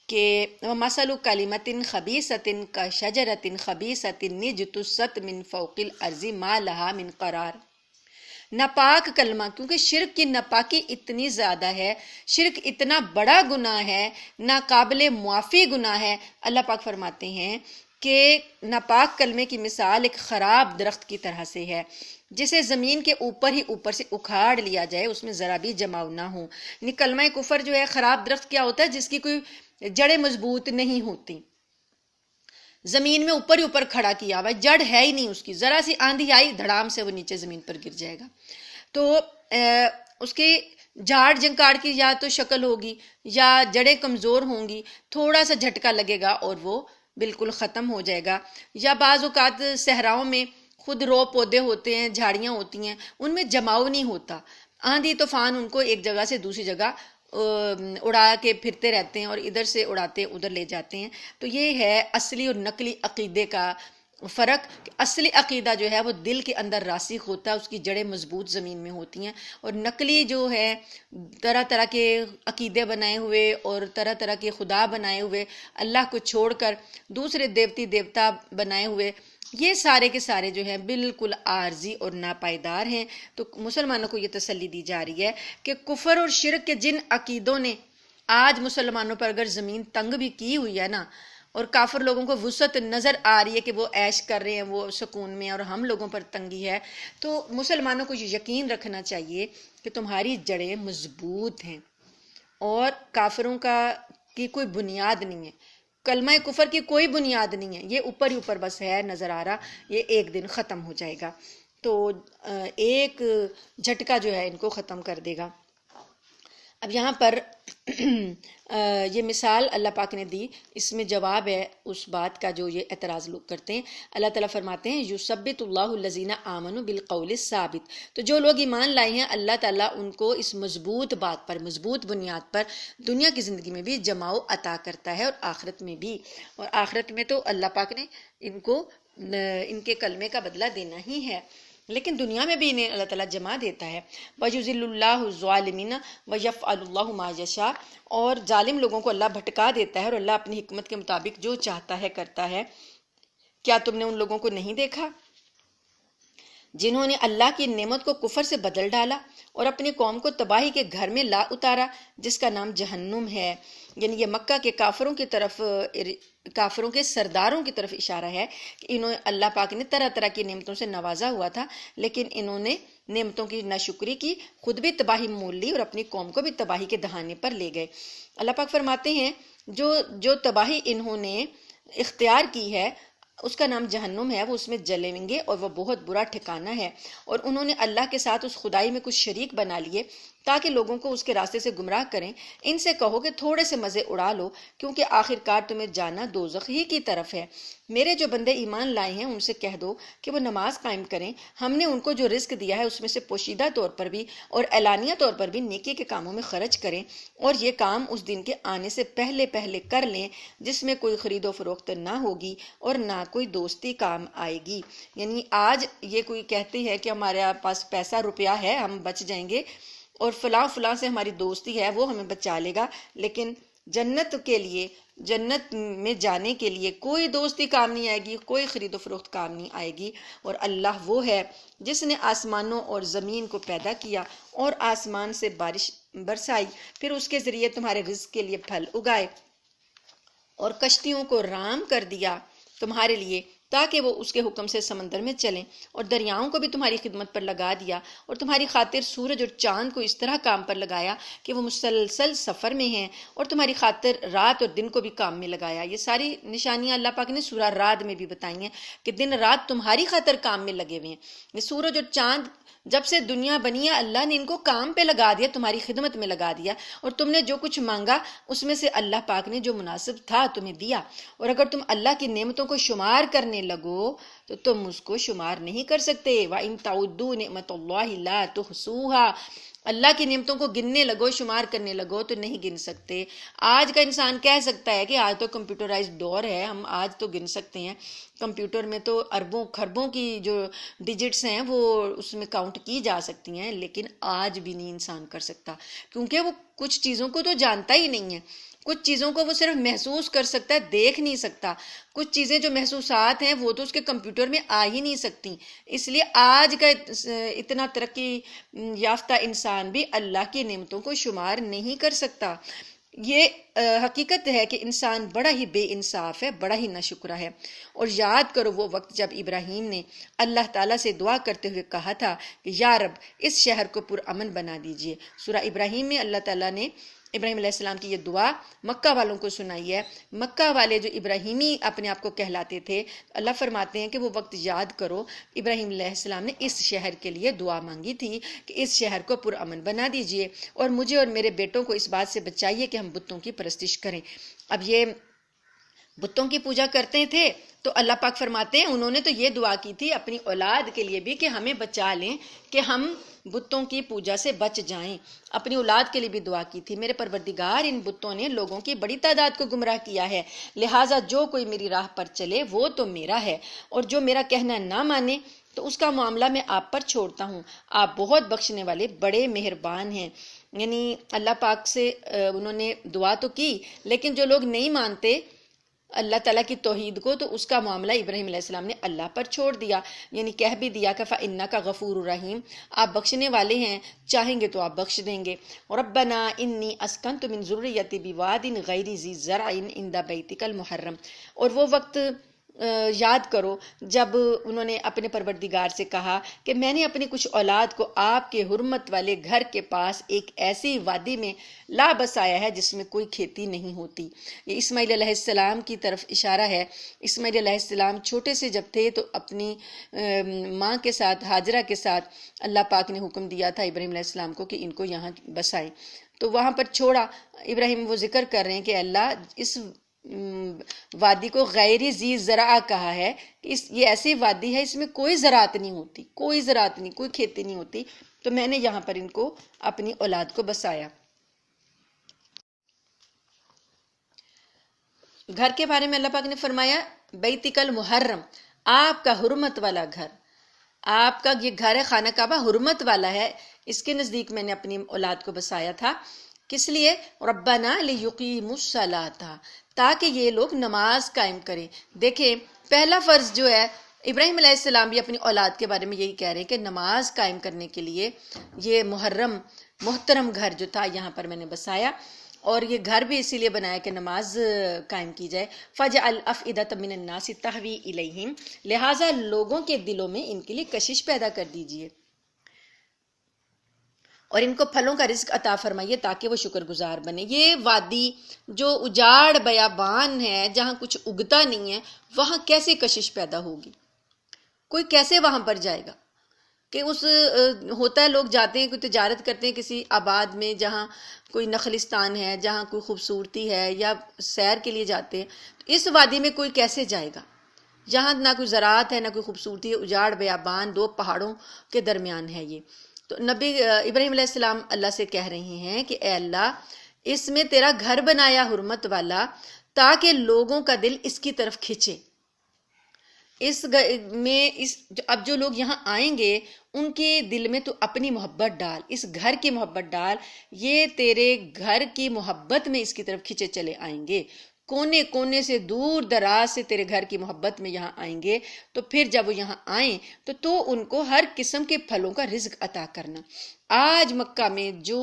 کہ وَمَثَلُ كَلِمَةٍ خَبِيثَةٍ كَشَجَرَةٍ خَبِيثَةٍ اجْتُثَّتْ مِنْ فَوْقِ الْأَرْضِ مَا لَهَا مِنْ قَرَارٍ. ناپاک کلمہ، کیونکہ شرک کی ناپاکی اتنی زیادہ ہے، شرک اتنا بڑا گناہ ہے، ناقابل معافی گناہ ہے. اللہ پاک فرماتے ہیں کہ ناپاک کلمے کی مثال ایک خراب درخت کی طرح سے ہے جسے زمین کے اوپر ہی اوپر سے اکھاڑ لیا جائے، اس میں ذرا بھی جماؤ نہ ہو. کلمہ کفر جو ہے، خراب درخت کیا ہوتا ہے؟ جس کی کوئی جڑیں مضبوط نہیں ہوتی، زمین میں اوپر ہی اوپر کھڑا کیا ہوا، جڑ ہے ہی نہیں اس کی، ذرا سی آندھی آئی دھڑام سے وہ نیچے زمین پر گر جائے گا. تو اس کی جھاڑ جھنکاڑ کی یا تو شکل ہوگی یا جڑیں کمزور ہوں گی، تھوڑا سا جھٹکا لگے گا اور وہ بالکل ختم ہو جائے گا. یا بعض اوقات صحراؤں میں خود رو پودے ہوتے ہیں، جھاڑیاں ہوتی ہیں، ان میں جماؤ نہیں ہوتا، آندھی طوفان ان کو ایک جگہ سے دوسری جگہ اڑا کے پھرتے رہتے ہیں اور ادھر سے اڑاتے ادھر لے جاتے ہیں. تو یہ ہے اصلی اور نقلی عقیدے کا فرق. اصلی عقیدہ جو ہے وہ دل کے اندر راسخ ہوتا ہے، اس کی جڑیں مضبوط زمین میں ہوتی ہیں، اور نقلی جو ہے طرح طرح کے عقیدے بنائے ہوئے اور طرح طرح کے خدا بنائے ہوئے، اللہ کو چھوڑ کر دوسرے دیوتا بنائے ہوئے، یہ سارے کے سارے جو ہیں بالکل عارضی اور ناپائیدار ہیں. تو مسلمانوں کو یہ تسلی دی جا رہی ہے کہ کفر اور شرک کے جن عقیدوں نے آج مسلمانوں پر اگر زمین تنگ بھی کی ہوئی ہے نا، اور کافر لوگوں کو وسعت نظر آ رہی ہے کہ وہ عیش کر رہے ہیں، وہ سکون میں، اور ہم لوگوں پر تنگی ہے، تو مسلمانوں کو یقین رکھنا چاہیے کہ تمہاری جڑیں مضبوط ہیں اور کافروں کی کوئی بنیاد نہیں ہے، کلمہ کفر کی کوئی بنیاد نہیں ہے، یہ اوپر ہی اوپر بس ہے نظر آ رہا، یہ ایک دن ختم ہو جائے گا. تو ایک جھٹکا جو ہے ان کو ختم کر دے گا. اب یہاں پر یہ مثال اللہ پاک نے دی، اس میں جواب ہے اس بات کا جو یہ اعتراض لوگ کرتے ہیں. اللہ تعالیٰ فرماتے ہیں یثبت اللہ الذین آمنوا بالقول الثابت. تو جو لوگ ایمان لائے ہیں اللہ تعالیٰ ان کو اس مضبوط بات پر، مضبوط بنیاد پر دنیا کی زندگی میں بھی جماؤ عطا کرتا ہے اور آخرت میں بھی. اور آخرت میں تو اللہ پاک نے ان کو ان کے کلمے کا بدلہ دینا ہی ہے، لیکن دنیا میں بھی انہیں اللہ تعالیٰ جمع دیتا ہے. وَيُذِلُّ اللَّهُ الظَّالِمِينَ وَيَفْعَلُ اللَّهُ مَا يَشَاءُ. اور ظالم لوگوں کو اللہ بھٹکا دیتا ہے اور اللہ اپنی حکمت کے مطابق جو چاہتا ہے کرتا ہے. کیا تم نے ان لوگوں کو نہیں دیکھا جنہوں نے اللہ کی نعمت کو کفر سے بدل ڈالا اور اپنی قوم کو تباہی کے گھر میں لا اتارا جس کا نام جہنم ہے؟ یعنی یہ مکہ کے کافروں کی طرف، کافروں کے سرداروں کی طرف اشارہ ہے کہ انہوں اللہ پاک نے طرح طرح کی نعمتوں سے نوازا ہوا تھا، لیکن انہوں نے نعمتوں کی ناشکری کی، خود بھی تباہی مول لی اور اپنی قوم کو بھی تباہی کے دہانے پر لے گئے. اللہ پاک فرماتے ہیں جو تباہی انہوں نے اختیار کی ہے اس کا نام جہنم ہے، وہ اس میں جلیں گے اور وہ بہت برا ٹھکانہ ہے. اور انہوں نے اللہ کے ساتھ اس خدائی میں کچھ شریک بنا لیے تاکہ لوگوں کو اس کے راستے سے گمراہ کریں۔ ان سے کہو کہ تھوڑے سے مزے اڑا لو، کیونکہ آخر کار تمہیں جانا دوزخ ہی کی طرف ہے۔ میرے جو بندے ایمان لائے ہیں ان سے کہہ دو کہ وہ نماز قائم کریں۔ ہم نے ان کو جو رزق دیا ہے اس میں سے پوشیدہ طور پر بھی اور اعلانیہ طور پر بھی نیکی کے کاموں میں خرچ کریں، اور یہ کام اس دن کے آنے سے پہلے پہلے کر لیں جس میں کوئی خرید و فروخت نہ ہوگی اور نہ کوئی دوستی کام آئے گی۔ یعنی آج یہ کوئی کہتی ہے کہ ہمارے پاس پیسہ روپیہ ہے، ہم بچ جائیں گے، اور فلاں فلاں سے ہماری دوستی ہے وہ ہمیں بچا لے گا، لیکن جنت کے لیے، جنت میں جانے کے لیے کوئی دوستی کام نہیں آئے گی، کوئی خرید و فروخت کام نہیں آئے گی۔ اور اللہ وہ ہے جس نے آسمانوں اور زمین کو پیدا کیا اور آسمان سے بارش برسائی، پھر اس کے ذریعے تمہارے رزق کے لیے پھل اگائے، اور کشتیوں کو رام کر دیا تمہارے لیے تاکہ وہ اس کے حکم سے سمندر میں چلیں، اور دریاؤں کو بھی تمہاری خدمت پر لگا دیا، اور تمہاری خاطر سورج اور چاند کو اس طرح کام پر لگایا کہ وہ مسلسل سفر میں ہیں، اور تمہاری خاطر رات اور دن کو بھی کام میں لگایا۔ یہ ساری نشانیاں اللہ پاک نے سورہ رعد میں بھی بتائی ہیں کہ دن رات تمہاری خاطر کام میں لگے ہوئے ہیں۔ یہ سورج اور چاند جب سے دنیا بنی ہے اللہ نے ان کو کام پہ لگا دیا، تمہاری خدمت میں لگا دیا، اور تم نے جو کچھ مانگا اس میں سے اللہ پاک نے جو مناسب تھا تمہیں دیا۔ اور اگر تم اللہ کی نعمتوں کو شمار کرنے لگو تو تم اس کو شمار نہیں کر سکتے۔ وَإِن تَعُدُّوا نِعْمَتَ اللَّهِ لَا تُحْصُوهَا، اللہ کی نعمتوں کو گننے لگو، شمار کرنے لگو تو نہیں گن سکتے۔ آج کا انسان کہہ سکتا ہے کہ آج تو کمپیوٹرائزڈ دور ہے، ہم آج تو گن سکتے ہیں، کمپیوٹر میں تو اربوں خربوں کی جو ڈیجٹس ہیں وہ اس میں کاؤنٹ کی جا سکتی ہیں، لیکن آج بھی نہیں انسان کر سکتا، کیونکہ وہ کچھ چیزوں کو تو جانتا ہی نہیں ہے۔ کچھ چیزوں کو وہ صرف محسوس کر سکتا ہے، دیکھ نہیں سکتا۔ کچھ چیزیں جو محسوسات ہیں وہ تو اس کے کمپیوٹر میں آ ہی نہیں سکتی۔ اس لیے آج کا اتنا ترقی یافتہ انسان بھی اللہ کی نعمتوں کو شمار نہیں کر سکتا۔ یہ حقیقت ہے کہ انسان بڑا ہی بے انصاف ہے، بڑا ہی ناشکرا ہے۔ اور یاد کرو وہ وقت جب ابراہیم نے اللہ تعالیٰ سے دعا کرتے ہوئے کہا تھا کہ یا رب اس شہر کو پرامن بنا دیجئے۔ سورہ ابراہیم میں اللہ تعالیٰ نے ابراہیم علیہ السلام کی یہ دعا مکہ والوں کو سنائی ہے۔ مکہ والے جو ابراہیمی اپنے آپ کو کہلاتے تھے، اللہ فرماتے ہیں کہ وہ وقت یاد کرو ابراہیم علیہ السلام نے اس شہر کے لیے دعا مانگی تھی کہ اس شہر کو پرامن بنا دیجئے، اور مجھے اور میرے بیٹوں کو اس بات سے بچائیے کہ ہم بتوں کی پرستش کریں۔ اب یہ بتوں کی پوجا کرتے تھے تو اللہ پاک فرماتے ہیں انہوں نے تو یہ دعا کی تھی اپنی اولاد کے لیے بھی کہ ہمیں بچا لیں کہ ہم بتوں کی پوجا سے بچ جائیں۔ اپنی اولاد کے لیے بھی دعا کی تھی، میرے پروردگار ان بتوں نے لوگوں کی بڑی تعداد کو گمراہ کیا ہے، لہٰذا جو کوئی میری راہ پر چلے وہ تو میرا ہے، اور جو میرا کہنا نہ مانے تو اس کا معاملہ میں آپ پر چھوڑتا ہوں، آپ بہت بخشنے والے بڑے مہربان ہیں۔ یعنی اللہ پاک سے انہوں نے دعا تو کی، لیکن جو لوگ نہیں مانتے اللہ تعالیٰ کی توحید کو تو اس کا معاملہ ابراہیم علیہ السلام نے اللہ پر چھوڑ دیا، یعنی کہہ بھی دیا کہ فَإِنَّكَ غَفُورٌ رَحِيمٌ، آپ بخشنے والے ہیں، چاہیں گے تو آپ بخش دیں گے۔ رَبَّنَا إِنِّي أَسْكَنْتُ مِنْ ذُرِّيَّتِي بِوَادٍ غَيْرِ ذِي زَرْعٍ عِنْدَ بَيْتِكَ الْمُحَرَّمِ، اور وہ وقت یاد کرو جب انہوں نے اپنے پروردگار سے کہا کہ میں نے اپنی کچھ اولاد کو آپ کے حرمت والے گھر کے پاس ایک ایسی وادی میں لا بسایا ہے جس میں کوئی کھیتی نہیں ہوتی۔ یہ اسماعیل علیہ السلام کی طرف اشارہ ہے۔ اسماعیل علیہ السلام چھوٹے سے جب تھے تو اپنی ماں کے ساتھ، ہاجرہ کے ساتھ، اللہ پاک نے حکم دیا تھا ابراہیم علیہ السلام کو کہ ان کو یہاں بسائیں، تو وہاں پر چھوڑا۔ ابراہیم وہ ذکر کر رہے ہیں کہ اللہ اس وادی کو غیر ذی زرع کہا ہے، یہ ایسی وادی ہے اس میں کوئی زراعت نہیں ہوتی، کوئی زراعت نہیں، کوئی کھیتی نہیں ہوتی، تو میں نے یہاں پر ان کو اپنی اولاد کو بسایا۔ گھر کے بارے میں اللہ پاک نے فرمایا بیتک المحرم، آپ کا حرمت والا گھر، آپ کا یہ گھر ہے خانہ کعبہ حرمت والا ہے، اس کے نزدیک میں نے اپنی اولاد کو بسایا تھا۔ کس لیے؟ ربنا لیقیموا الصلاۃ، تاکہ یہ لوگ نماز قائم کریں۔ دیکھیں پہلا فرض جو ہے، ابراہیم علیہ السلام بھی اپنی اولاد کے بارے میں یہی کہہ رہے ہیں کہ نماز قائم کرنے کے لیے یہ محرم محترم گھر جو تھا یہاں پر میں نے بسایا، اور یہ گھر بھی اسی لیے بنایا کہ نماز قائم کی جائے۔ فَجْعَلْ أَفْئِدَةً مِّنَ النَّاسِ تَهْوِي إِلَيْهِمْ، لہٰذا لوگوں کے دلوں میں ان کے لیے کشش پیدا کر دیجئے، اور ان کو پھلوں کا رزق عطا فرمائیے تاکہ وہ شکر گزار بنے۔ یہ وادی جو اجاڑ بیابان ہے، جہاں کچھ اگتا نہیں ہے، وہاں کیسے کشش پیدا ہوگی؟ کوئی کیسے وہاں پر جائے گا؟ کہ اس ہوتا ہے لوگ جاتے ہیں کوئی تجارت کرتے ہیں کسی آباد میں جہاں کوئی نخلستان ہے، جہاں کوئی خوبصورتی ہے، یا سیر کے لیے جاتے ہیں، تو اس وادی میں کوئی کیسے جائے گا جہاں نہ کوئی زراعت ہے، نہ کوئی خوبصورتی ہے، اجاڑ بیابان، دو پہاڑوں کے درمیان ہے یہ. تو نبی ابراہیم علیہ السلام اللہ سے کہہ رہے ہیں کہ اے اللہ، اس میں تیرا گھر بنایا حرمت والا تاکہ لوگوں کا دل اس کی طرف کھنچے. اب جو لوگ یہاں آئیں گے ان کے دل میں تو اپنی محبت ڈال، اس گھر کی محبت ڈال، یہ تیرے گھر کی محبت میں اس کی طرف کھنچے چلے آئیں گے، کونے کونے سے دور دراز سے تیرے گھر کی محبت میں یہاں آئیں گے. تو پھر جب وہ یہاں آئیں تو ان کو ہر قسم کے پھلوں کا رزق عطا کرنا. آج مکہ میں جو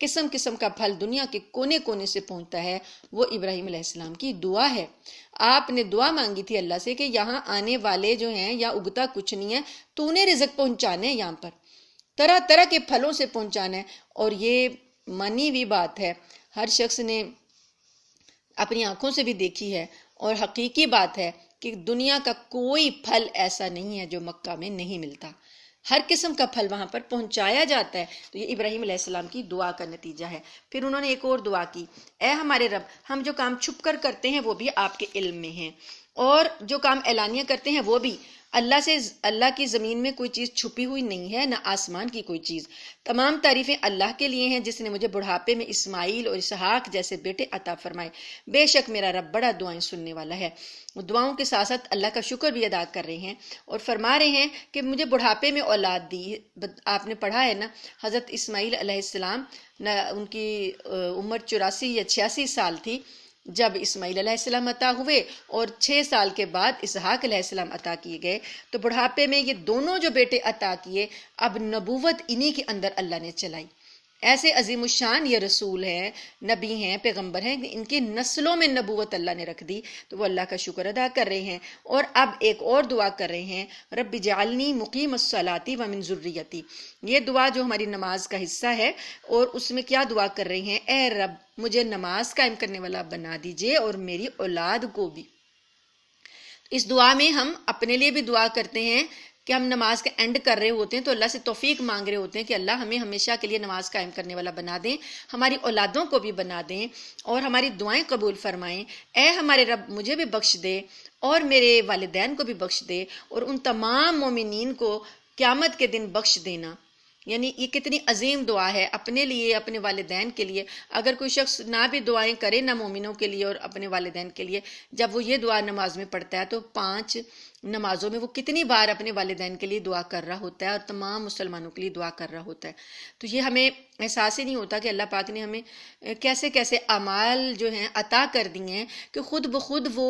قسم قسم کا پھل دنیا کے کونے کونے سے پہنچتا ہے وہ ابراہیم علیہ السلام کی دعا ہے. آپ نے دعا مانگی تھی اللہ سے کہ یہاں آنے والے جو ہیں یا اگتا کچھ نہیں ہے، تو انہیں رزق پہنچانے یہاں پر طرح طرح کے پھلوں سے پہنچانا ہے. اور یہ مانی ہوئی بات ہے، ہر شخص نے اپنی آنکھوں سے بھی دیکھی ہے، اور حقیقی بات ہے کہ دنیا کا کوئی پھل ایسا نہیں ہے جو مکہ میں نہیں ملتا. ہر قسم کا پھل وہاں پر پہنچایا جاتا ہے. تو یہ ابراہیم علیہ السلام کی دعا کا نتیجہ ہے. پھر انہوں نے ایک اور دعا کی، اے ہمارے رب، ہم جو کام چھپ کر کرتے ہیں وہ بھی آپ کے علم میں ہیں، اور جو کام اعلانیہ کرتے ہیں وہ بھی. اللہ کی زمین میں کوئی چیز چھپی ہوئی نہیں ہے، نہ آسمان کی کوئی چیز. تمام تعریفیں اللہ کے لیے ہیں جس نے مجھے بڑھاپے میں اسماعیل اور اسحاق جیسے بیٹے عطا فرمائے. بے شک میرا رب بڑا دعائیں سننے والا ہے. وہ دعاؤں کے ساتھ ساتھ اللہ کا شکر بھی ادا کر رہے ہیں اور فرما رہے ہیں کہ مجھے بڑھاپے میں اولاد دی. آپ نے پڑھا ہے نا، حضرت اسماعیل علیہ السلام، ان کی عمر 84 یا 86 سال تھی جب اسماعیل علیہ السلام عطا ہوئے، اور 6 سال کے بعد اسحاق علیہ السلام عطا کیے گئے. تو بڑھاپے میں یہ دونوں جو بیٹے عطا کیے، اب نبوت انہی کے اندر اللہ نے چلائی. ایسے عظیم الشان یہ رسول ہیں، نبی ہیں، پیغمبر ہیں، ان کی نسلوں میں نبوت اللہ نے رکھ دی. تو وہ اللہ کا شکر ادا کر رہے ہیں. اور اب ایک اور دعا کر رہے ہیں، رب اجعلنی مقیم الصلاۃ ومن ذریتی. یہ دعا جو ہماری نماز کا حصہ ہے، اور اس میں کیا دعا کر رہے ہیں، اے رب مجھے نماز قائم کرنے والا بنا دیجئے اور میری اولاد کو بھی. اس دعا میں ہم اپنے لیے بھی دعا کرتے ہیں کہ ہم نماز کا اینڈ کر رہے ہوتے ہیں تو اللہ سے توفیق مانگ رہے ہوتے ہیں کہ اللہ ہمیں ہمیشہ کے لیے نماز قائم کرنے والا بنا دیں، ہماری اولادوں کو بھی بنا دیں، اور ہماری دعائیں قبول فرمائیں. اے ہمارے رب مجھے بھی بخش دے اور میرے والدین کو بھی بخش دے، اور ان تمام مومنین کو قیامت کے دن بخش دینا. یعنی یہ کتنی عظیم دعا ہے اپنے لیے، اپنے والدین کے لیے. اگر کوئی شخص نہ بھی دعائیں کرے، نہ مومنوں کے لیے اور اپنے والدین کے لیے، جب وہ یہ دعا نماز میں پڑھتا ہے تو 5 نمازوں میں وہ کتنی بار اپنے والدین کے لیے دعا کر رہا ہوتا ہے اور تمام مسلمانوں کے لیے دعا کر رہا ہوتا ہے. تو یہ ہمیں احساس ہی نہیں ہوتا کہ اللہ پاک نے ہمیں کیسے کیسے اعمال جو ہیں عطا کر دی ہیں کہ خود بخود وہ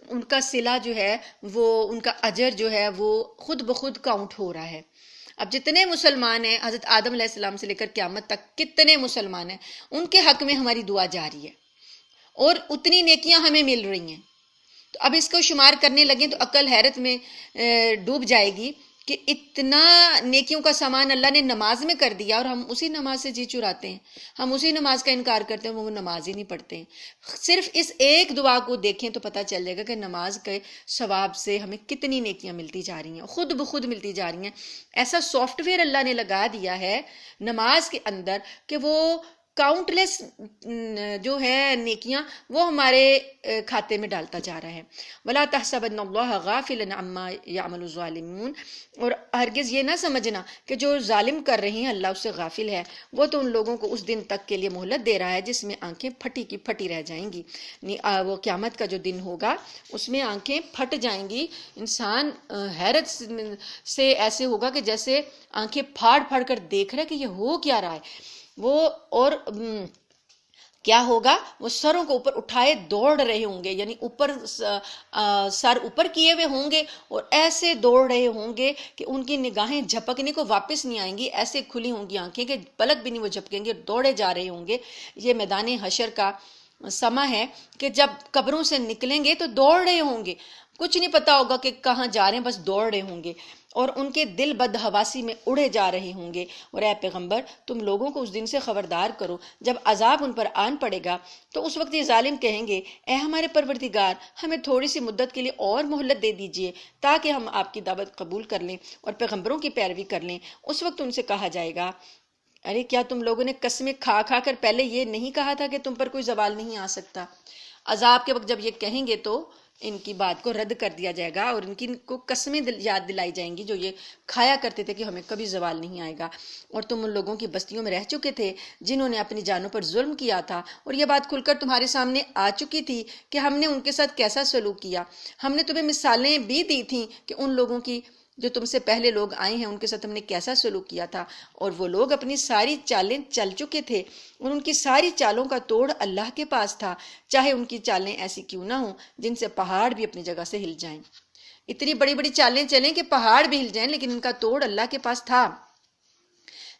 ان کا صلہ جو ہے، وہ ان کا اجر جو ہے وہ خود بخود کاؤنٹ ہو رہا ہے. اب جتنے مسلمان ہیں، حضرت آدم علیہ السلام سے لے کر قیامت تک کتنے مسلمان ہیں، ان کے حق میں ہماری دعا جاری ہے اور اتنی نیکیاں ہمیں مل رہی ہیں. تو اب اس کو شمار کرنے لگیں تو عقل حیرت میں ڈوب جائے گی کہ اتنا نیکیوں کا سامان اللہ نے نماز میں کر دیا، اور ہم اسی نماز سے جی چراتے ہیں، ہم اسی نماز کا انکار کرتے ہیں، وہ نماز ہی نہیں پڑھتے ہیں. صرف اس ایک دعا کو دیکھیں تو پتہ چل جائے گا کہ نماز کے ثواب سے ہمیں کتنی نیکیاں ملتی جا رہی ہیں، خود بخود ملتی جا رہی ہیں. ایسا سافٹ ویئر اللہ نے لگا دیا ہے نماز کے اندر کہ وہ کاؤنٹ لیس جو ہے نیکیاں وہ ہمارے کھاتے میں ڈالتا جا رہا ہے. وَلَا تَحْسَبَنَّ اللَّهَ غَافِلًا عَمَّا يَعْمَلُ الظَّالِمُونَ. اور ہرگز یہ نہ سمجھنا کہ جو ظالم کر رہے ہیں اللہ اس سے غافل ہے. وہ تو ان لوگوں کو اس دن تک کے لیے مہلت دے رہا ہے جس میں آنکھیں پھٹی کی پھٹی رہ جائیں گی. وہ قیامت کا جو دن ہوگا اس میں آنکھیں پھٹ جائیں گی. انسان حیرت سے ایسے ہوگا کہ جیسے آنکھیں پھاڑ پھاڑ کر دیکھ رہا ہے کہ یہ ہو کیا رہا ہے. وہ اور کیا ہوگا، وہ سروں کو اوپر اٹھائے دوڑ رہے ہوں گے، یعنی اوپر سر اوپر کیے ہوئے ہوں گے اور ایسے دوڑ رہے ہوں گے کہ ان کی نگاہیں جھپکنے کو واپس نہیں آئیں گی، ایسے کھلی ہوں گی آنکھیں کہ پلک بھی نہیں وہ جھپکیں گے، دوڑے جا رہے ہوں گے. یہ میدان حشر کا سما ہے کہ جب قبروں سے نکلیں گے تو دوڑ رہے ہوں گے، کچھ نہیں پتا ہوگا کہ کہاں جا رہے ہیں، بس دوڑ رہے ہوں گے. اور ان کے دل بدحواسی میں اڑے جا رہے ہوں گے۔ اور اے پیغمبر تم لوگوں کو اس دن سے خبردار کرو جب عذاب ان پر آن پڑے گا تو اس وقت یہ ظالم کہیں گے اے ہمارے پروردگار ہمیں تھوڑی سی مدت کے لیے اور مہلت دے دیجئے تاکہ ہم آپ کی دعوت قبول کر لیں اور پیغمبروں کی پیروی کر لیں۔ اس وقت ان سے کہا جائے گا ارے کیا تم لوگوں نے قسمیں کھا کھا کر پہلے یہ نہیں کہا تھا کہ تم پر کوئی زوال نہیں آ سکتا؟ عذاب کے وقت جب یہ کہیں گے تو ان کی بات کو رد کر دیا جائے گا اور ان کی کو قسمیں یاد دلائی جائیں گی جو یہ کھایا کرتے تھے کہ ہمیں کبھی زوال نہیں آئے گا۔ اور تم ان لوگوں کی بستیوں میں رہ چکے تھے جنہوں نے اپنی جانوں پر ظلم کیا تھا، اور یہ بات کھل کر تمہارے سامنے آ چکی تھی کہ ہم نے ان کے ساتھ کیسا سلوک کیا۔ ہم نے تمہیں مثالیں بھی دی تھیں کہ ان لوگوں کی جو تم سے پہلے لوگ آئے ہیں ان کے ساتھ ہم نے کیسا سلوک کیا تھا، اور وہ لوگ اپنی ساری چالیں چل چکے تھے اور ان کی ساری چالوں کا توڑ اللہ کے پاس تھا، چاہے ان کی چالیں ایسی کیوں نہ ہوں جن سے پہاڑ بھی اپنی جگہ سے ہل جائیں۔ اتنی بڑی بڑی چالیں چلیں کہ پہاڑ بھی ہل جائیں، لیکن ان کا توڑ اللہ کے پاس تھا۔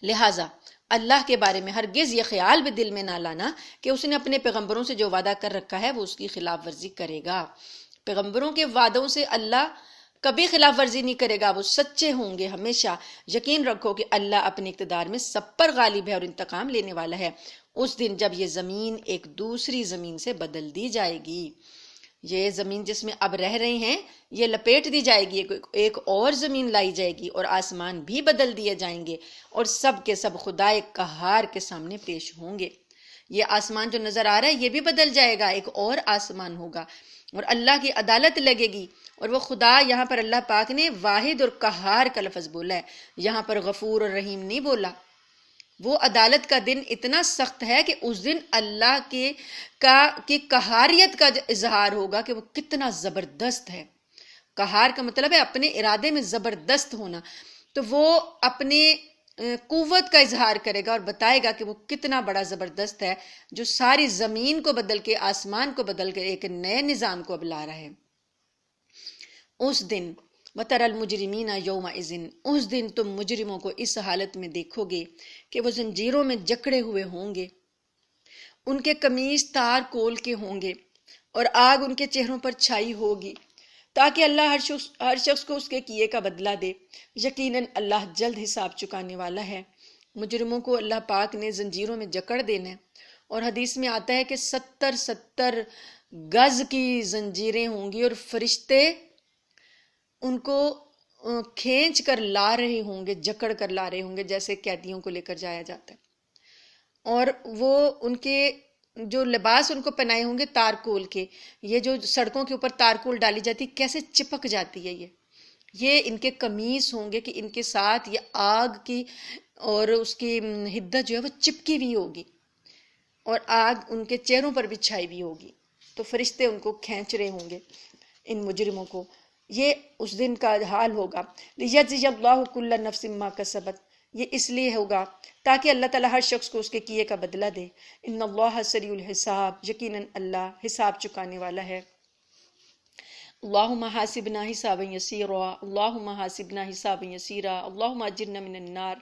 لہٰذا اللہ کے بارے میں ہرگز یہ خیال بھی دل میں نہ لانا کہ اس نے اپنے پیغمبروں سے جو وعدہ کر رکھا ہے وہ اس کی خلاف ورزی کرے گا۔ پیغمبروں کے وعدوں سے اللہ کبھی خلاف ورزی نہیں کرے گا، وہ سچے ہوں گے ہمیشہ۔ یقین رکھو کہ اللہ اپنے اقتدار میں سب پر غالب ہے اور انتقام لینے والا ہے۔ اس دن جب یہ زمین ایک دوسری زمین سے بدل دی جائے گی، یہ زمین جس میں اب رہ رہے ہیں یہ لپیٹ دی جائے گی، ایک اور زمین لائی جائے گی اور آسمان بھی بدل دیے جائیں گے اور سب کے سب خدائے قہار کے سامنے پیش ہوں گے۔ یہ آسمان جو نظر آ رہا ہے یہ بھی بدل جائے گا، ایک اور آسمان ہوگا اور اللہ کی عدالت لگے گی۔ اور وہ خدا، یہاں پر اللہ پاک نے واحد اور قہار کا لفظ بولا ہے، یہاں پر غفور اور رحیم نہیں بولا۔ وہ عدالت کا دن اتنا سخت ہے کہ اس دن اللہ کی قہاریت کا اظہار ہوگا کہ وہ کتنا زبردست ہے۔ قہار کا مطلب ہے اپنے ارادے میں زبردست ہونا، تو وہ اپنے قوت کا اظہار کرے گا اور بتائے گا کہ وہ کتنا بڑا زبردست ہے جو ساری زمین کو بدل کے، آسمان کو بدل کے ایک نئے نظام کو اب لا رہا ہے۔ اس دن وَتَرَى الْمُجْرِمِينَ يَوْمَئِذٍ، اس دن تم مجرموں کو اس حالت میں دیکھو گے کہ وہ زنجیروں میں جکڑے ہوئے ہوں گے، ان کے قمیص تار کول کے ہوں گے اور آگ ان کے چہروں پر چھائی ہوگی، تاکہ اللہ ہر شخص کو اس کے کیے کا بدلہ دے۔ یقیناً اللہ جلد حساب چکانے والا ہے۔ مجرموں کو اللہ پاک نے زنجیروں میں جکڑ دینا ہے، اور حدیث میں آتا ہے کہ 70 گز کی زنجیریں ہوں گی اور فرشتے ان کو کھینچ کر لا رہے ہوں گے، جکڑ کر لا رہے ہوں گے جیسے قیدیوں کو لے کر جایا جاتا ہے، اور وہ ان کے جو لباس ان کو پہنائے ہوں گے تارکول کے، یہ جو سڑکوں کے اوپر تارکول ڈالی جاتی کیسے چپک جاتی ہے، یہ ان کے قمیص ہوں گے کہ ان کے ساتھ یہ آگ کی اور اس کی حدت جو ہے وہ چپکی بھی ہوگی اور آگ ان کے چہروں پر بھی چھائی بھی ہوگی، تو فرشتے ان کو کھینچ رہے ہوں گے ان مجرموں کو۔ یہ اس دن کا حال ہوگا۔ لِيَجْزِيَ اللَّهُ كُلَّ نَفْسٍ مَّا كَسَبَتْ، یہ اس لیے ہوگا تاکہ اللہ تعالیٰ ہر شخص کو اس کے کیے کا بدلہ دے۔ ان اللہ سریع الحساب، یقیناً اللہ حساب چکانے والا ہے۔ اللہم حاسبنا حسابا یسیرا، اللہم حاسبنا حسابا یسیرا، اللہم اجرنا من النار۔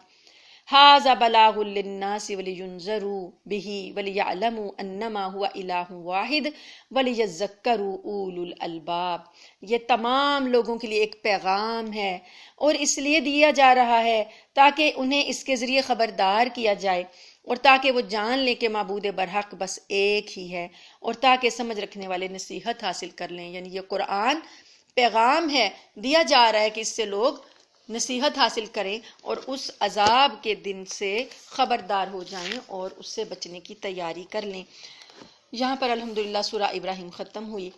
ھذا بلاغ للناس ولینذروا بہ ولیعلموا انما هو الہ واحد ولیذکروا اولو الالباب، یہ تمام لوگوں کے لیے ایک پیغام ہے اور اس لیے دیا جا رہا ہے تاکہ انہیں اس کے ذریعے خبردار کیا جائے اور تاکہ وہ جان لیں کہ معبود برحق بس ایک ہی ہے، اور تاکہ سمجھ رکھنے والے نصیحت حاصل کر لیں۔ یعنی یہ قرآن پیغام ہے، دیا جا رہا ہے کہ اس سے لوگ نصیحت حاصل کریں اور اس عذاب کے دن سے خبردار ہو جائیں اور اس سے بچنے کی تیاری کر لیں۔ یہاں پر الحمدللہ سورہ ابراہیم ختم ہوئی۔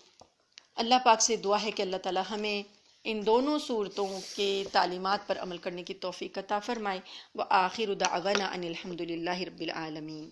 اللہ پاک سے دعا ہے کہ اللہ تعالی ہمیں ان دونوں سورتوں کی تعلیمات پر عمل کرنے کی توفیق عطا فرمائے۔ وآخر دعوانا ان الحمدللہ رب العالمین۔